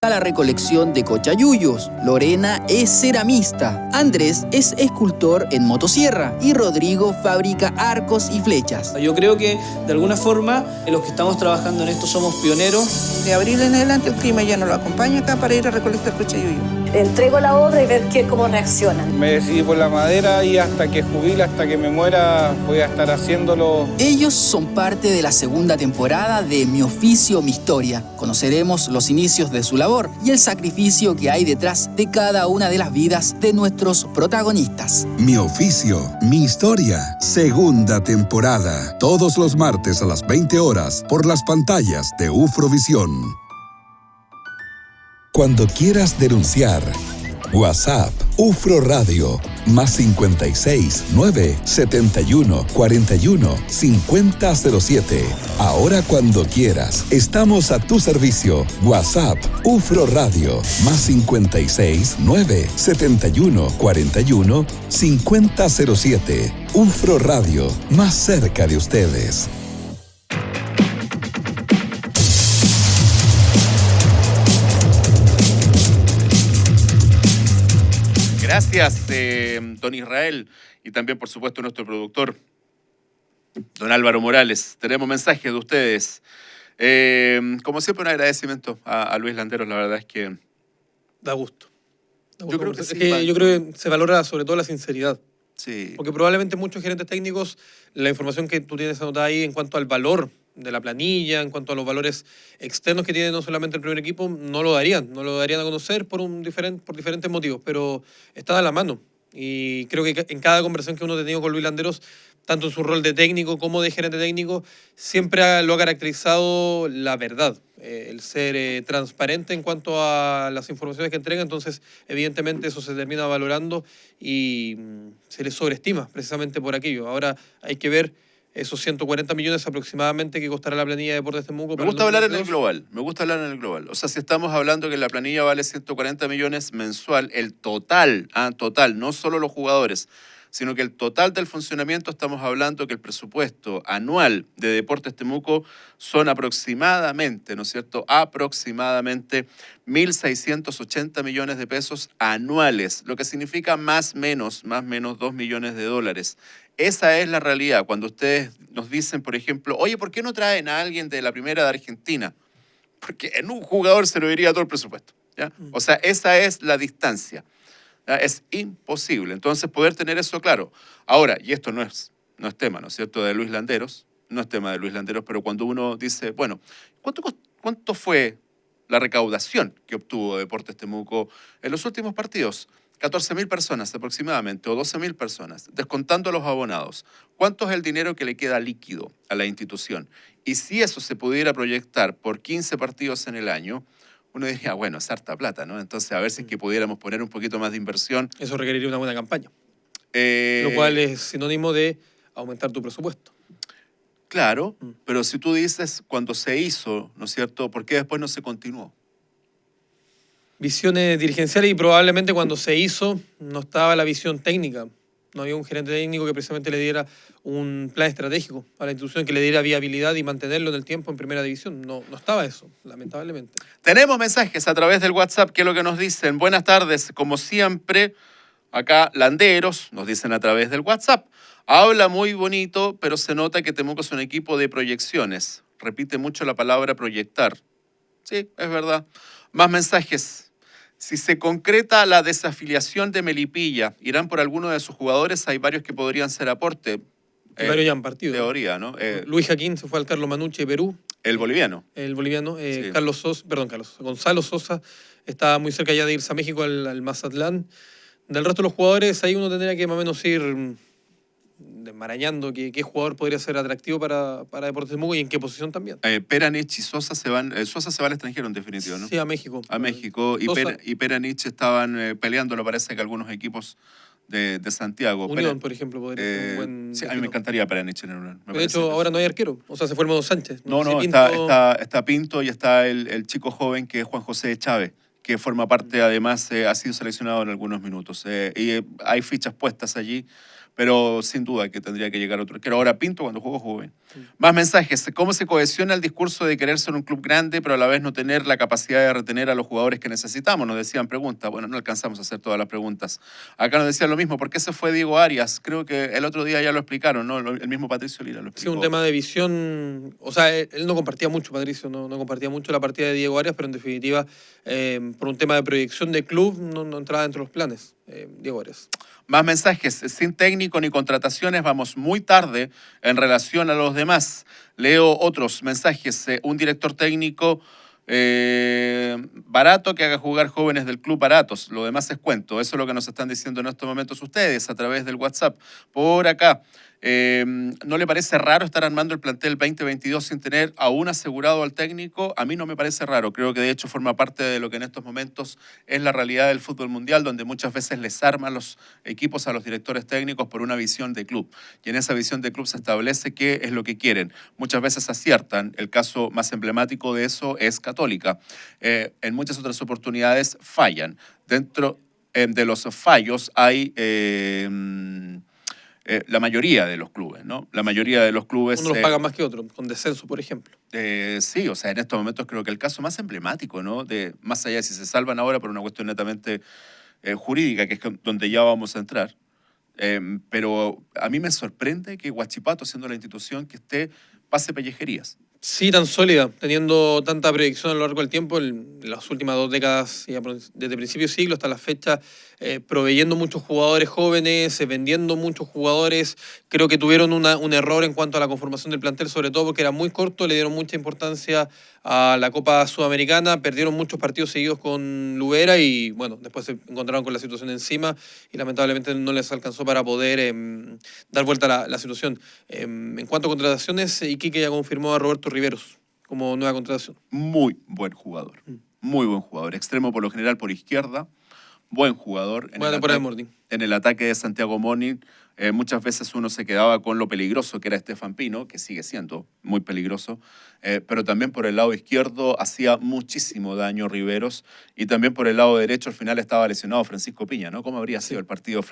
La recolección de cochayuyos. Lorena es ceramista. Andrés es escultor en motosierra. Y Rodrigo fabrica arcos y flechas. Yo creo que de alguna forma los que estamos trabajando en esto somos pioneros. De abril en adelante el clima ya no lo acompaña acá para ir a recolectar cochayuyo. entrego la obra y ver cómo reaccionan. Me decidí por la madera y hasta que jubile, hasta que me muera, voy a estar haciéndolo. Ellos son parte de la segunda temporada de Mi Oficio, Mi Historia. Conoceremos los inicios de su labor y el sacrificio que hay detrás de cada una de las vidas de nuestros protagonistas. Mi Oficio, Mi Historia, segunda temporada. Todos los martes a las 20 horas por las pantallas de Ufrovisión. Cuando quieras denunciar, WhatsApp UFRO Radio más 56 9 71 41 5007. Ahora cuando quieras, estamos a tu servicio. WhatsApp UFRO Radio más 56 9 71 41 5007. UFRO Radio, más cerca de ustedes. Gracias, don Israel, y también, por supuesto, nuestro productor, don Álvaro Morales. Tenemos mensajes de ustedes. Como siempre, un agradecimiento a Luis Landeros. La verdad es que... Da gusto. Yo creo que sí, yo creo que se valora sobre todo la sinceridad. Sí. Porque probablemente muchos gerentes técnicos, la información que tú tienes anotada ahí en cuanto al valor de la planilla, en cuanto a los valores externos que tiene no solamente el primer equipo, no lo darían a conocer por diferentes motivos, pero están a la mano. Y creo que en cada conversación que uno ha tenido con Luis Landeros, tanto en su rol de técnico como de gerente técnico, siempre lo ha caracterizado la verdad, el ser transparente en cuanto a las informaciones que entrega. Entonces, evidentemente, eso se termina valorando y se le sobreestima precisamente por aquello. Ahora hay que ver esos 140 millones aproximadamente que costará la planilla de Deportes Temuco. Me gusta hablar en el global. O sea, si estamos hablando que la planilla vale 140 millones mensual, el total, no solo los jugadores, sino que el total del funcionamiento, estamos hablando que el presupuesto anual de Deportes Temuco son aproximadamente, ¿no es cierto?, aproximadamente 1.680 millones de pesos anuales, lo que significa más menos 2 millones de dólares. Esa es la realidad. Cuando ustedes nos dicen, por ejemplo, oye, ¿por qué no traen a alguien de la primera de Argentina? Porque en un jugador se lo iría todo el presupuesto, ¿ya? O sea, esa es la distancia. ¿Ya? Es imposible. Entonces, poder tener eso claro. Ahora, y esto no es tema, ¿no es cierto?, de Luis Landeros, no es tema de Luis Landeros, pero cuando uno dice, bueno, ¿cuánto fue la recaudación que obtuvo Deportes Temuco en los últimos partidos? 14.000 personas aproximadamente, o 12.000 personas, descontando a los abonados. ¿Cuánto es el dinero que le queda líquido a la institución? Y si eso se pudiera proyectar por 15 partidos en el año, uno diría, bueno, es harta plata, ¿no? Entonces, a ver si es que pudiéramos poner un poquito más de inversión. Eso requeriría una buena campaña. Lo cual es sinónimo de aumentar tu presupuesto. Claro, pero si tú dices cuando se hizo, ¿no es cierto?, ¿por qué después no se continuó? Visiones dirigenciales, y probablemente cuando se hizo no estaba la visión técnica. No había un gerente técnico que precisamente le diera un plan estratégico a la institución, que le diera viabilidad y mantenerlo en el tiempo en primera división. No estaba eso, lamentablemente. Tenemos mensajes a través del WhatsApp, que es lo que nos dicen. Buenas tardes, como siempre, acá Landeros, nos dicen a través del WhatsApp. Habla muy bonito, pero se nota que Temuco es un equipo de proyecciones. Repite mucho la palabra proyectar. Sí, es verdad. Más mensajes. Si se concreta la desafiliación de Melipilla, ¿irán por alguno de sus jugadores? Hay varios que podrían ser aporte. Varios ya han partido. Teoría, ¿no? Luis Jaquín se fue al Carlos Manucci de Perú. El boliviano. Sí. Gonzalo Sosa está muy cerca ya de irse a México al Mazatlán. Del resto de los jugadores, ahí uno tendría que más o menos ir desmarañando qué jugador podría ser atractivo para Deportes Temuco y en qué posición también. Peranich y Sosa se van. Sosa se va al extranjero en definitiva, ¿no? Sí, a México. A México. Y Peranich estaban peleando, lo parece que algunos equipos de Santiago. Unión, por ejemplo, podría ser un buen... Sí, a mí me encantaría Peranich en el Unión. De hecho, ahora no hay arquero. O sea, se fue el Modo Sánchez. No, está Pinto y está el chico joven que es Juan José Chávez, que forma parte, además, ha sido seleccionado en algunos minutos. Y hay fichas puestas allí, pero sin duda que tendría que llegar otro. Que ahora Pinto cuando jugó joven. Más mensajes. ¿Cómo se cohesiona el discurso de querer ser un club grande, pero a la vez no tener la capacidad de retener a los jugadores que necesitamos? Nos decían preguntas. Bueno, no alcanzamos a hacer todas las preguntas. Acá nos decían lo mismo. ¿Por qué se fue Diego Arias? Creo que el otro día ya lo explicaron, ¿no? El mismo Patricio Lira lo explicó. Sí, un tema de visión. O sea, él no compartía mucho, Patricio, no compartía mucho la partida de Diego Arias, pero en definitiva, por un tema de proyección de club no entraba dentro de los planes, Diego Arias. Más mensajes, sin técnico ni contrataciones, vamos muy tarde en relación a los demás. Leo otros mensajes, un director técnico barato que haga jugar jóvenes del club baratos, lo demás es cuento. Eso es lo que nos están diciendo en estos momentos ustedes a través del WhatsApp. Por acá, ¿no le parece raro estar armando el plantel 2022 sin tener aún asegurado al técnico? A mí no me parece raro, creo que de hecho forma parte de lo que en estos momentos es la realidad del fútbol mundial, donde muchas veces les arman los equipos a los directores técnicos por una visión de club. Y en esa visión de club se establece qué es lo que quieren. Muchas veces aciertan. El caso más emblemático de eso es Católica. En muchas otras oportunidades fallan. Dentro de los fallos hay la mayoría de los clubes, ¿no? La mayoría de los clubes... Unos pagan más que otros, con descenso, por ejemplo. Sí, o sea, en estos momentos creo que el caso más emblemático, ¿no? Más allá de si se salvan ahora por una cuestión netamente jurídica, que es donde ya vamos a entrar. Pero a mí me sorprende que Huachipato, siendo la institución que pase pellejerías. Sí, tan sólida, teniendo tanta proyección a lo largo del tiempo, en las últimas 2 décadas, desde principios de siglo hasta la fecha, proveyendo muchos jugadores jóvenes, vendiendo muchos jugadores. Creo que tuvieron un error en cuanto a la conformación del plantel, sobre todo porque era muy corto, le dieron mucha importancia a la Copa Sudamericana, perdieron muchos partidos seguidos con Lubera y bueno, después se encontraron con la situación encima y lamentablemente no les alcanzó para poder dar vuelta a la situación. En cuanto a contrataciones, Iquique ya confirmó a Roberto Riveros como nueva contratación. Muy buen jugador, muy buen jugador. Extremo por lo general por izquierda, buen jugador. En el ataque de Santiago Morning, muchas veces uno se quedaba con lo peligroso que era Estefan Pino, que sigue siendo muy peligroso, pero también por el lado izquierdo hacía muchísimo daño Riveros y también por el lado derecho al final estaba lesionado Francisco Piña, ¿no? ¿Cómo habría sido el partido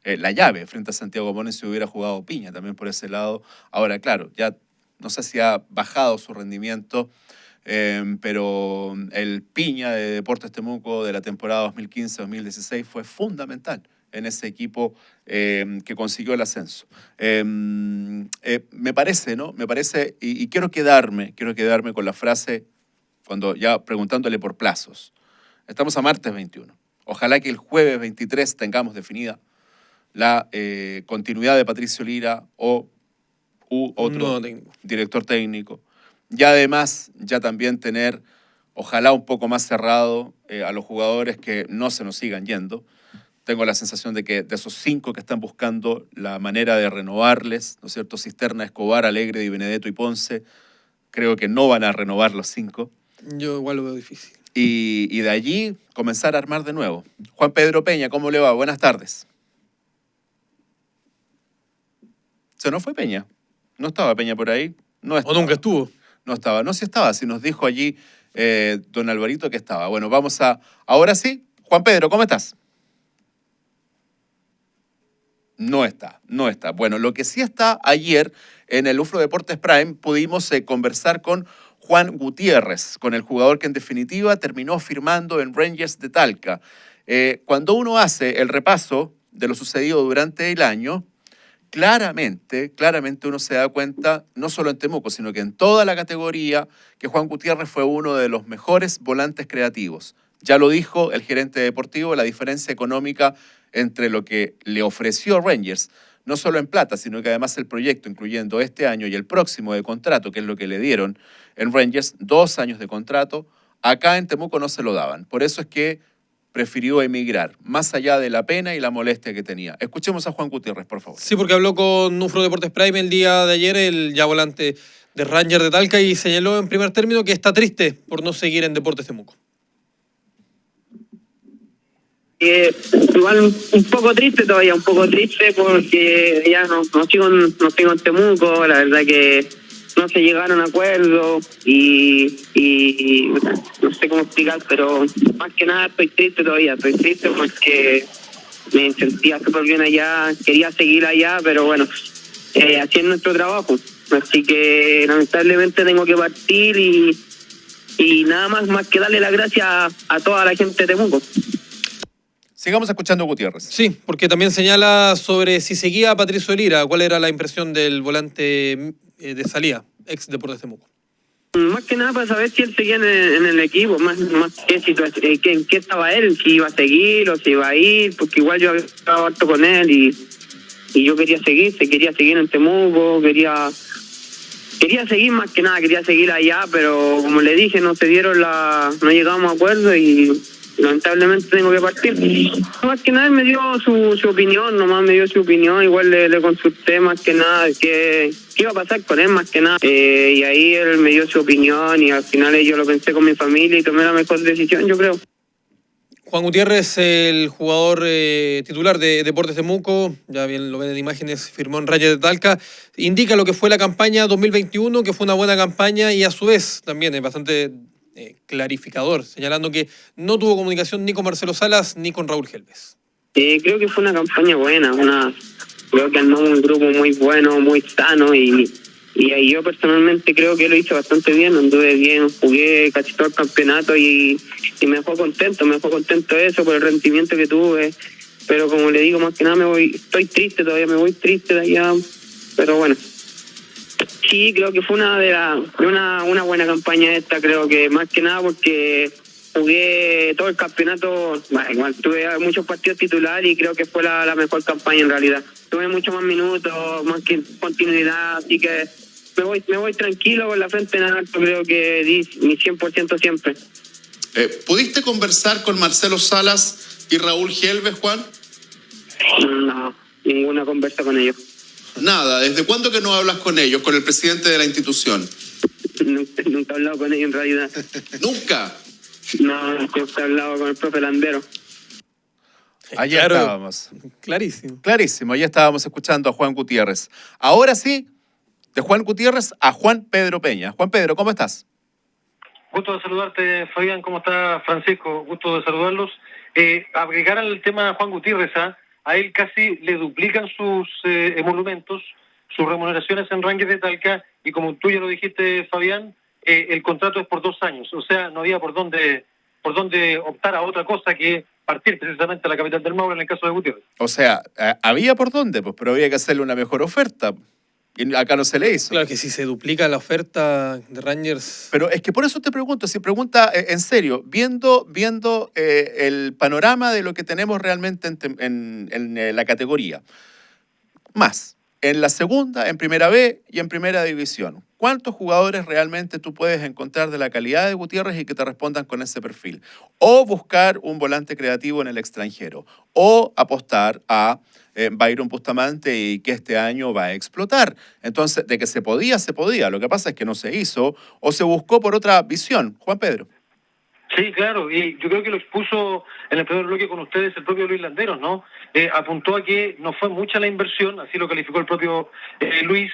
la llave frente a Santiago Morning si hubiera jugado Piña también por ese lado? Ahora, claro, ya no sé si ha bajado su rendimiento, pero el Piña de Deportes Temuco de la temporada 2015-2016 fue fundamental en ese equipo que consiguió el ascenso. Me parece, ¿no? Me parece, y quiero quedarme con la frase, cuando ya preguntándole por plazos. Estamos a martes 21. Ojalá que el jueves 23 tengamos definida la continuidad de Patricio Lira u otro director técnico. Y además, ya también tener, ojalá un poco más cerrado a los jugadores que no se nos sigan yendo. Tengo la sensación de que de esos 5 que están buscando la manera de renovarles, ¿no es cierto? Cisterna, Escobar, Alegre, Di Benedetto y Ponce, creo que no van a renovar los 5. Yo igual lo veo difícil. Y de allí comenzar a armar de nuevo. Juan Pedro Peña, ¿cómo le va? Buenas tardes. ¿Se nos fue Peña? ¿No estaba Peña por ahí? No estaba. ¿O nunca estuvo? No estaba. No, sí estaba. Sí nos dijo allí don Alvarito que estaba. Bueno, vamos a... Ahora sí. Juan Pedro, ¿cómo estás? No está. Bueno, lo que sí está, ayer en el UFRO Deportes Prime pudimos conversar con Juan Gutiérrez, con el jugador que en definitiva terminó firmando en Rangers de Talca. Cuando uno hace el repaso de lo sucedido durante el año, claramente uno se da cuenta, no solo en Temuco, sino que en toda la categoría, que Juan Gutiérrez fue uno de los mejores volantes creativos. Ya lo dijo el gerente deportivo, la diferencia económica entre lo que le ofreció Rangers, no solo en plata, sino que además el proyecto, incluyendo este año y el próximo de contrato, que es lo que le dieron en Rangers, 2 años de contrato, acá en Temuco no se lo daban. Por eso es que prefirió emigrar, más allá de la pena y la molestia que tenía. Escuchemos a Juan Gutiérrez, por favor. Sí, porque habló con UFRO Deportes Prime el día de ayer, el ya volante de Rangers de Talca, y señaló en primer término que está triste por no seguir en Deportes Temuco. Igual un poco triste porque ya no sigo en Temuco, la verdad que no se llegaron a acuerdos y no sé cómo explicar, pero más que nada estoy triste porque me sentía súper bien allá, quería seguir allá, pero bueno, haciendo nuestro trabajo, así que lamentablemente tengo que partir y nada más que darle las gracias a toda la gente de Temuco. Sigamos escuchando a Gutiérrez. Sí, porque también señala sobre si seguía a Patricio Lira, cuál era la impresión del volante de salida, ex Deportes Temuco. Más que nada para saber si él seguía en el equipo, más que en qué estaba él, si iba a seguir o si iba a ir, porque igual yo había estado harto con él y yo quería seguir en Temuco, quería seguir más que nada, quería seguir allá, pero como le dije, no llegamos a acuerdo y lamentablemente tengo que partir. Más que nada él me dio su opinión, igual le consulté más que nada qué iba a pasar con él más que nada, y ahí él me dio su opinión y al final yo lo pensé con mi familia y tomé la mejor decisión, yo creo. Juan Gutiérrez, el jugador titular de Deportes Temuco, ya bien lo ven en imágenes, firmó en Rangers de Talca, indica lo que fue la campaña 2021, que fue una buena campaña y a su vez también es bastante clarificador, señalando que no tuvo comunicación ni con Marcelo Salas ni con Raúl Helves. Creo que fue una campaña buena, creo que armó un grupo muy bueno, muy sano y ahí yo personalmente creo que lo hice bastante bien, anduve bien, jugué casi todo el campeonato y me dejó contento eso por el rendimiento que tuve, pero como le digo, más que nada estoy triste todavía, me voy triste de allá, pero bueno. Sí, creo que fue una buena campaña esta, creo que más que nada porque jugué todo el campeonato, igual tuve muchos partidos titulares y creo que fue la mejor campaña en realidad. Tuve muchos más minutos, más que continuidad, así que me voy tranquilo con la frente en alto, creo que di mi 100% siempre. ¿Pudiste conversar con Marcelo Salas y Raúl Helves, Juan? No, ninguna conversa con ellos. Nada, ¿desde cuándo que no hablas con ellos, con el presidente de la institución? Nunca he hablado con ellos en realidad. ¿Nunca? No, siempre he hablado con el profe Landero. Allá estábamos. Clarísimo. Allá estábamos escuchando a Juan Gutiérrez. Ahora sí, de Juan Gutiérrez a Juan Pedro Peña. Juan Pedro, ¿cómo estás? Gusto de saludarte, Fabián. ¿Cómo está Francisco? Gusto de saludarlos. Agregar al tema Juan Gutiérrez, a él casi le duplican sus emolumentos, sus remuneraciones en Rangers de Talca, y como tú ya lo dijiste, Fabián, el contrato es por 2 años, o sea, no había por dónde optar a otra cosa que partir precisamente a la capital del Maule en el caso de Gutiérrez. O sea, había por dónde, pues, pero había que hacerle una mejor oferta. Y acá no se le hizo. Claro que si se duplica la oferta de Rangers... Pero es que por eso te pregunto, si pregunta en serio, viendo el panorama de lo que tenemos realmente en la categoría, más, en la segunda, en primera B y en primera división, ¿cuántos jugadores realmente tú puedes encontrar de la calidad de Gutiérrez y que te respondan con ese perfil? O buscar un volante creativo en el extranjero, o apostar a Byron Bustamante y que este año va a explotar. Entonces, de que se podía. Lo que pasa es que no se hizo o se buscó por otra visión. Juan Pedro. Sí, claro, y yo creo que lo expuso en el primer bloque con ustedes el propio Luis Landeros, ¿no? Apuntó a que no fue mucha la inversión, así lo calificó el propio Luis,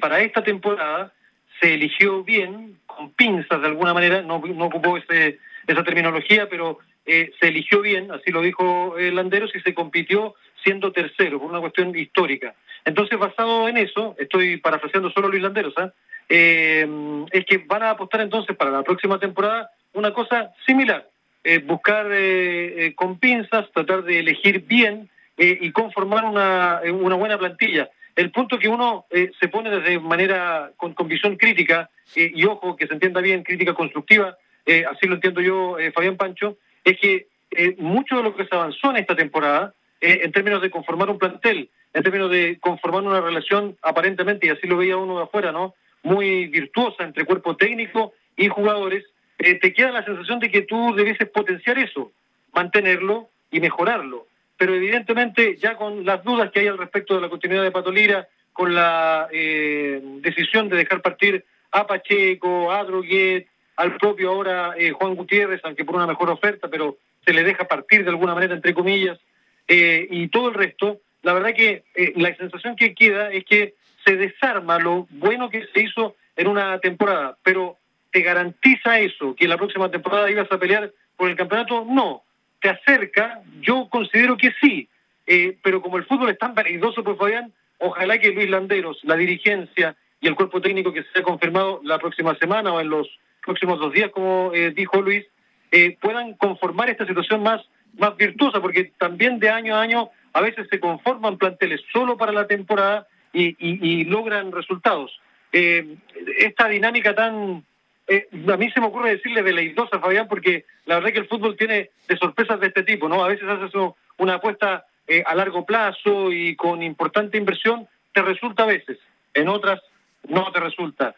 para esta temporada. Se eligió bien, con pinzas de alguna manera, no ocupó esa terminología, pero se eligió bien, así lo dijo Landeros, y se compitió siendo tercero, por una cuestión histórica. Entonces, basado en eso, estoy parafraseando solo a Luis Landeros, es que van a apostar entonces para la próxima temporada una cosa similar, buscar con pinzas, tratar de elegir bien y conformar una buena plantilla. El punto que uno se pone desde manera con visión crítica, y ojo, que se entienda bien, crítica constructiva, así lo entiendo yo, Fabián Pancho, es que mucho de lo que se avanzó en esta temporada, en términos de conformar un plantel, en términos de conformar una relación aparentemente, y así lo veía uno de afuera, ¿no?, muy virtuosa entre cuerpo técnico y jugadores, te queda la sensación de que tú debieses potenciar eso, mantenerlo y mejorarlo. Pero evidentemente ya con las dudas que hay al respecto de la continuidad de Pato Lira, con la decisión de dejar partir a Pacheco, a Droguet, al propio ahora Juan Gutiérrez, aunque por una mejor oferta, pero se le deja partir de alguna manera, entre comillas, y todo el resto, la verdad que la sensación que queda es que se desarma lo bueno que se hizo en una temporada, pero ¿te garantiza eso, que la próxima temporada ibas a pelear por el campeonato? No. ¿Te acerca? Yo considero que sí, pero como el fútbol es tan peligroso, pues Fabián, ojalá que Luis Landeros, la dirigencia y el cuerpo técnico que se ha confirmado la próxima semana o en los próximos 2 días, como dijo Luis, puedan conformar esta situación más virtuosa, porque también de año a año a veces se conforman planteles solo para la temporada y logran resultados. Esta dinámica tan a mí se me ocurre decirle veleidosa, Fabián, porque la verdad es que el fútbol tiene de sorpresas de este tipo, ¿no? A veces haces una apuesta a largo plazo y con importante inversión, te resulta a veces, en otras no te resulta.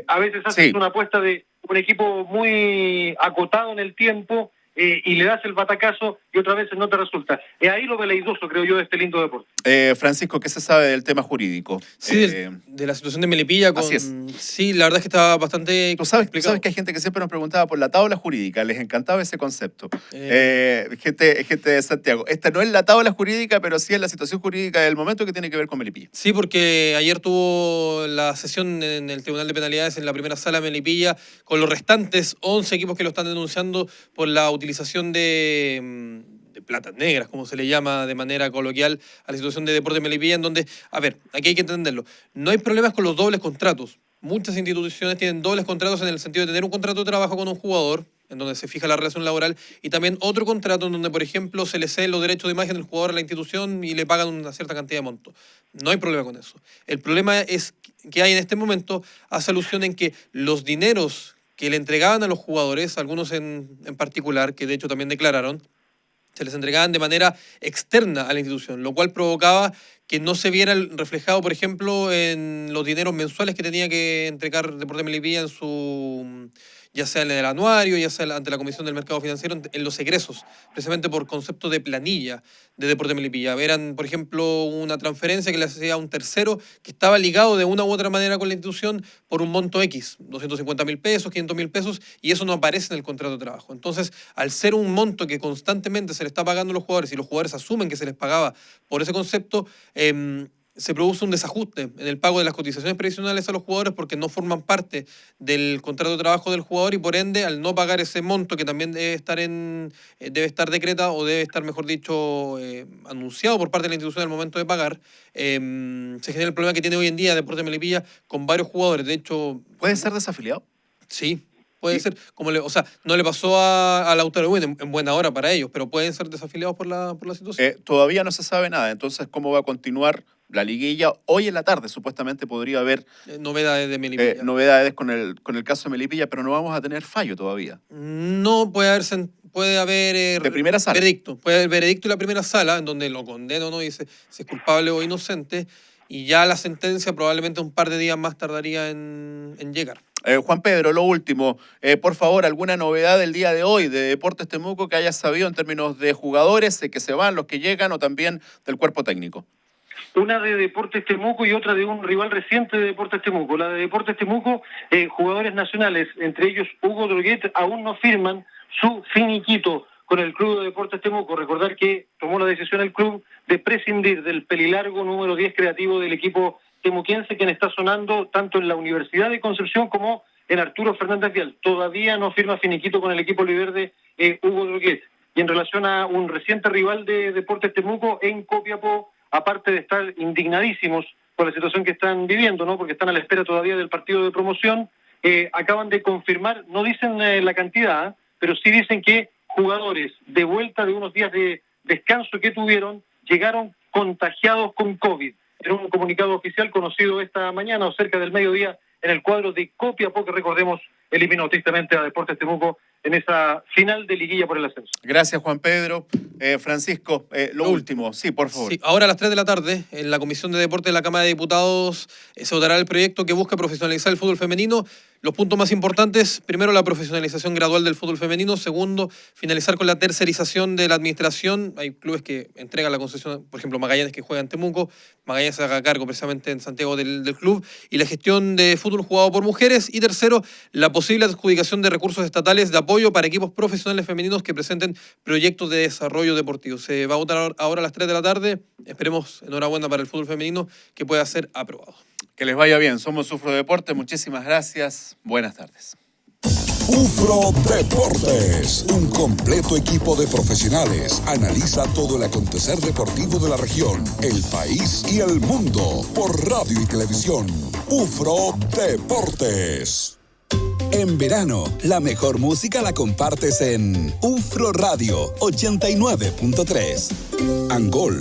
A veces haces una apuesta de un equipo muy acotado en el tiempo y le das el batacazo y otras veces no te resulta. Ahí lo veleidoso, creo yo, de este lindo deporte. Francisco, ¿qué se sabe del tema jurídico? Sí, de la situación de Melipilla. Así es. Sí, la verdad es que estaba bastante explicado. Sabes que hay gente que siempre nos preguntaba por la tabla jurídica, les encantaba ese concepto. Gente de Santiago. Esta no es la tabla jurídica, pero sí es la situación jurídica del momento que tiene que ver con Melipilla. Sí, porque ayer tuvo la sesión en el Tribunal de Penalidades en la primera sala de Melipilla con los restantes 11 equipos que lo están denunciando por la utilización de platas negras, como se le llama de manera coloquial a la situación de Deportes Melipilla, en donde, a ver, aquí hay que entenderlo, no hay problemas con los dobles contratos. Muchas instituciones tienen dobles contratos en el sentido de tener un contrato de trabajo con un jugador, en donde se fija la relación laboral, y también otro contrato en donde, por ejemplo, se le ceden los derechos de imagen del jugador a la institución y le pagan una cierta cantidad de monto. No hay problema con eso. El problema es que hay en este momento, hace alusión en que los dineros que le entregaban a los jugadores, algunos en particular, que de hecho también declararon, se les entregaban de manera externa a la institución, lo cual provocaba que no se viera reflejado, por ejemplo, en los dineros mensuales que tenía que entregar Deportes Melipilla en su, ya sea en el anuario, ya sea ante la Comisión del Mercado Financiero, en los egresos, precisamente por concepto de planilla de Deportes Melipilla. Eran, por ejemplo, una transferencia que le hacía a un tercero que estaba ligado de una u otra manera con la institución por un monto X, 250.000 pesos, 500.000 pesos, y eso no aparece en el contrato de trabajo. Entonces, al ser un monto que constantemente se le está pagando a los jugadores y los jugadores asumen que se les pagaba por ese concepto, se produce un desajuste en el pago de las cotizaciones previsionales a los jugadores porque no forman parte del contrato de trabajo del jugador y por ende al no pagar ese monto que también debe estar decretado o debe estar, mejor dicho, anunciado por parte de la institución al momento de pagar, se genera el problema que tiene hoy en día Deportes Melipilla con varios jugadores. De hecho, ¿puede ser desafiliado? Sí. Puede ser, no le pasó a Lautaro Win en buena hora para ellos, pero pueden ser desafiliados por la situación. Todavía no se sabe nada, entonces ¿cómo va a continuar la liguilla? Hoy en la tarde supuestamente podría haber novedades de Melipilla. Novedades con el caso de Melipilla, pero no vamos a tener fallo todavía. No, puede haber de primera sala. Veredicto. Puede haber veredicto en la primera sala, en donde lo condena o no, dice si es culpable o inocente, y ya la sentencia probablemente un par de días más tardaría en llegar. Juan Pedro, lo último, por favor, ¿alguna novedad del día de hoy de Deportes Temuco que hayas sabido en términos de jugadores que se van, los que llegan o también del cuerpo técnico? Una de Deportes Temuco y otra de un rival reciente de Deportes Temuco. La de Deportes Temuco, jugadores nacionales, entre ellos Hugo Droguet, aún no firman su finiquito con el Club de Deportes Temuco. Recordar que tomó la decisión el club de prescindir del pelilargo número 10 creativo del equipo temuquense, quien está sonando tanto en la Universidad de Concepción como en Arturo Fernández Vial. Todavía no firma finiquito con el equipo oliverde Hugo Droguet. Y en relación a un reciente rival de Deportes Temuco en Copiapó, aparte de estar indignadísimos por la situación que están viviendo, ¿no? Porque están a la espera todavía del partido de promoción, acaban de confirmar, no dicen la cantidad, pero sí dicen que jugadores de vuelta de unos días de descanso que tuvieron, llegaron contagiados con COVID. Era un comunicado oficial conocido esta mañana o cerca del mediodía en el cuadro de Copiapó, que recordemos eliminó tristemente a Deportes Temuco en esa final de liguilla por el ascenso. Gracias, Juan Pedro. Francisco, lo último. Sí, por favor. Sí, ahora a las 3 de la tarde, en la Comisión de Deportes de la Cámara de Diputados, se votará el proyecto que busca profesionalizar el fútbol femenino. Los puntos más importantes, primero, la profesionalización gradual del fútbol femenino. Segundo, finalizar con la tercerización de la administración. Hay clubes que entregan la concesión, por ejemplo, Magallanes, que juega en Temuco. Magallanes se haga cargo precisamente en Santiago del club. Y la gestión de fútbol jugado por mujeres. Y tercero, la posible adjudicación de recursos estatales de apoyo para equipos profesionales femeninos que presenten proyectos de desarrollo deportivo. Se va a votar ahora a las 3 de la tarde. Esperemos, enhorabuena para el fútbol femenino, que pueda ser aprobado. Que les vaya bien. Somos Ufro Deportes. Muchísimas gracias. Buenas tardes. Ufro Deportes, un completo equipo de profesionales. Analiza todo el acontecer deportivo de la región, el país y el mundo por radio y televisión. Ufro Deportes. En verano, la mejor música la compartes en Ufro Radio 89.3. Angol.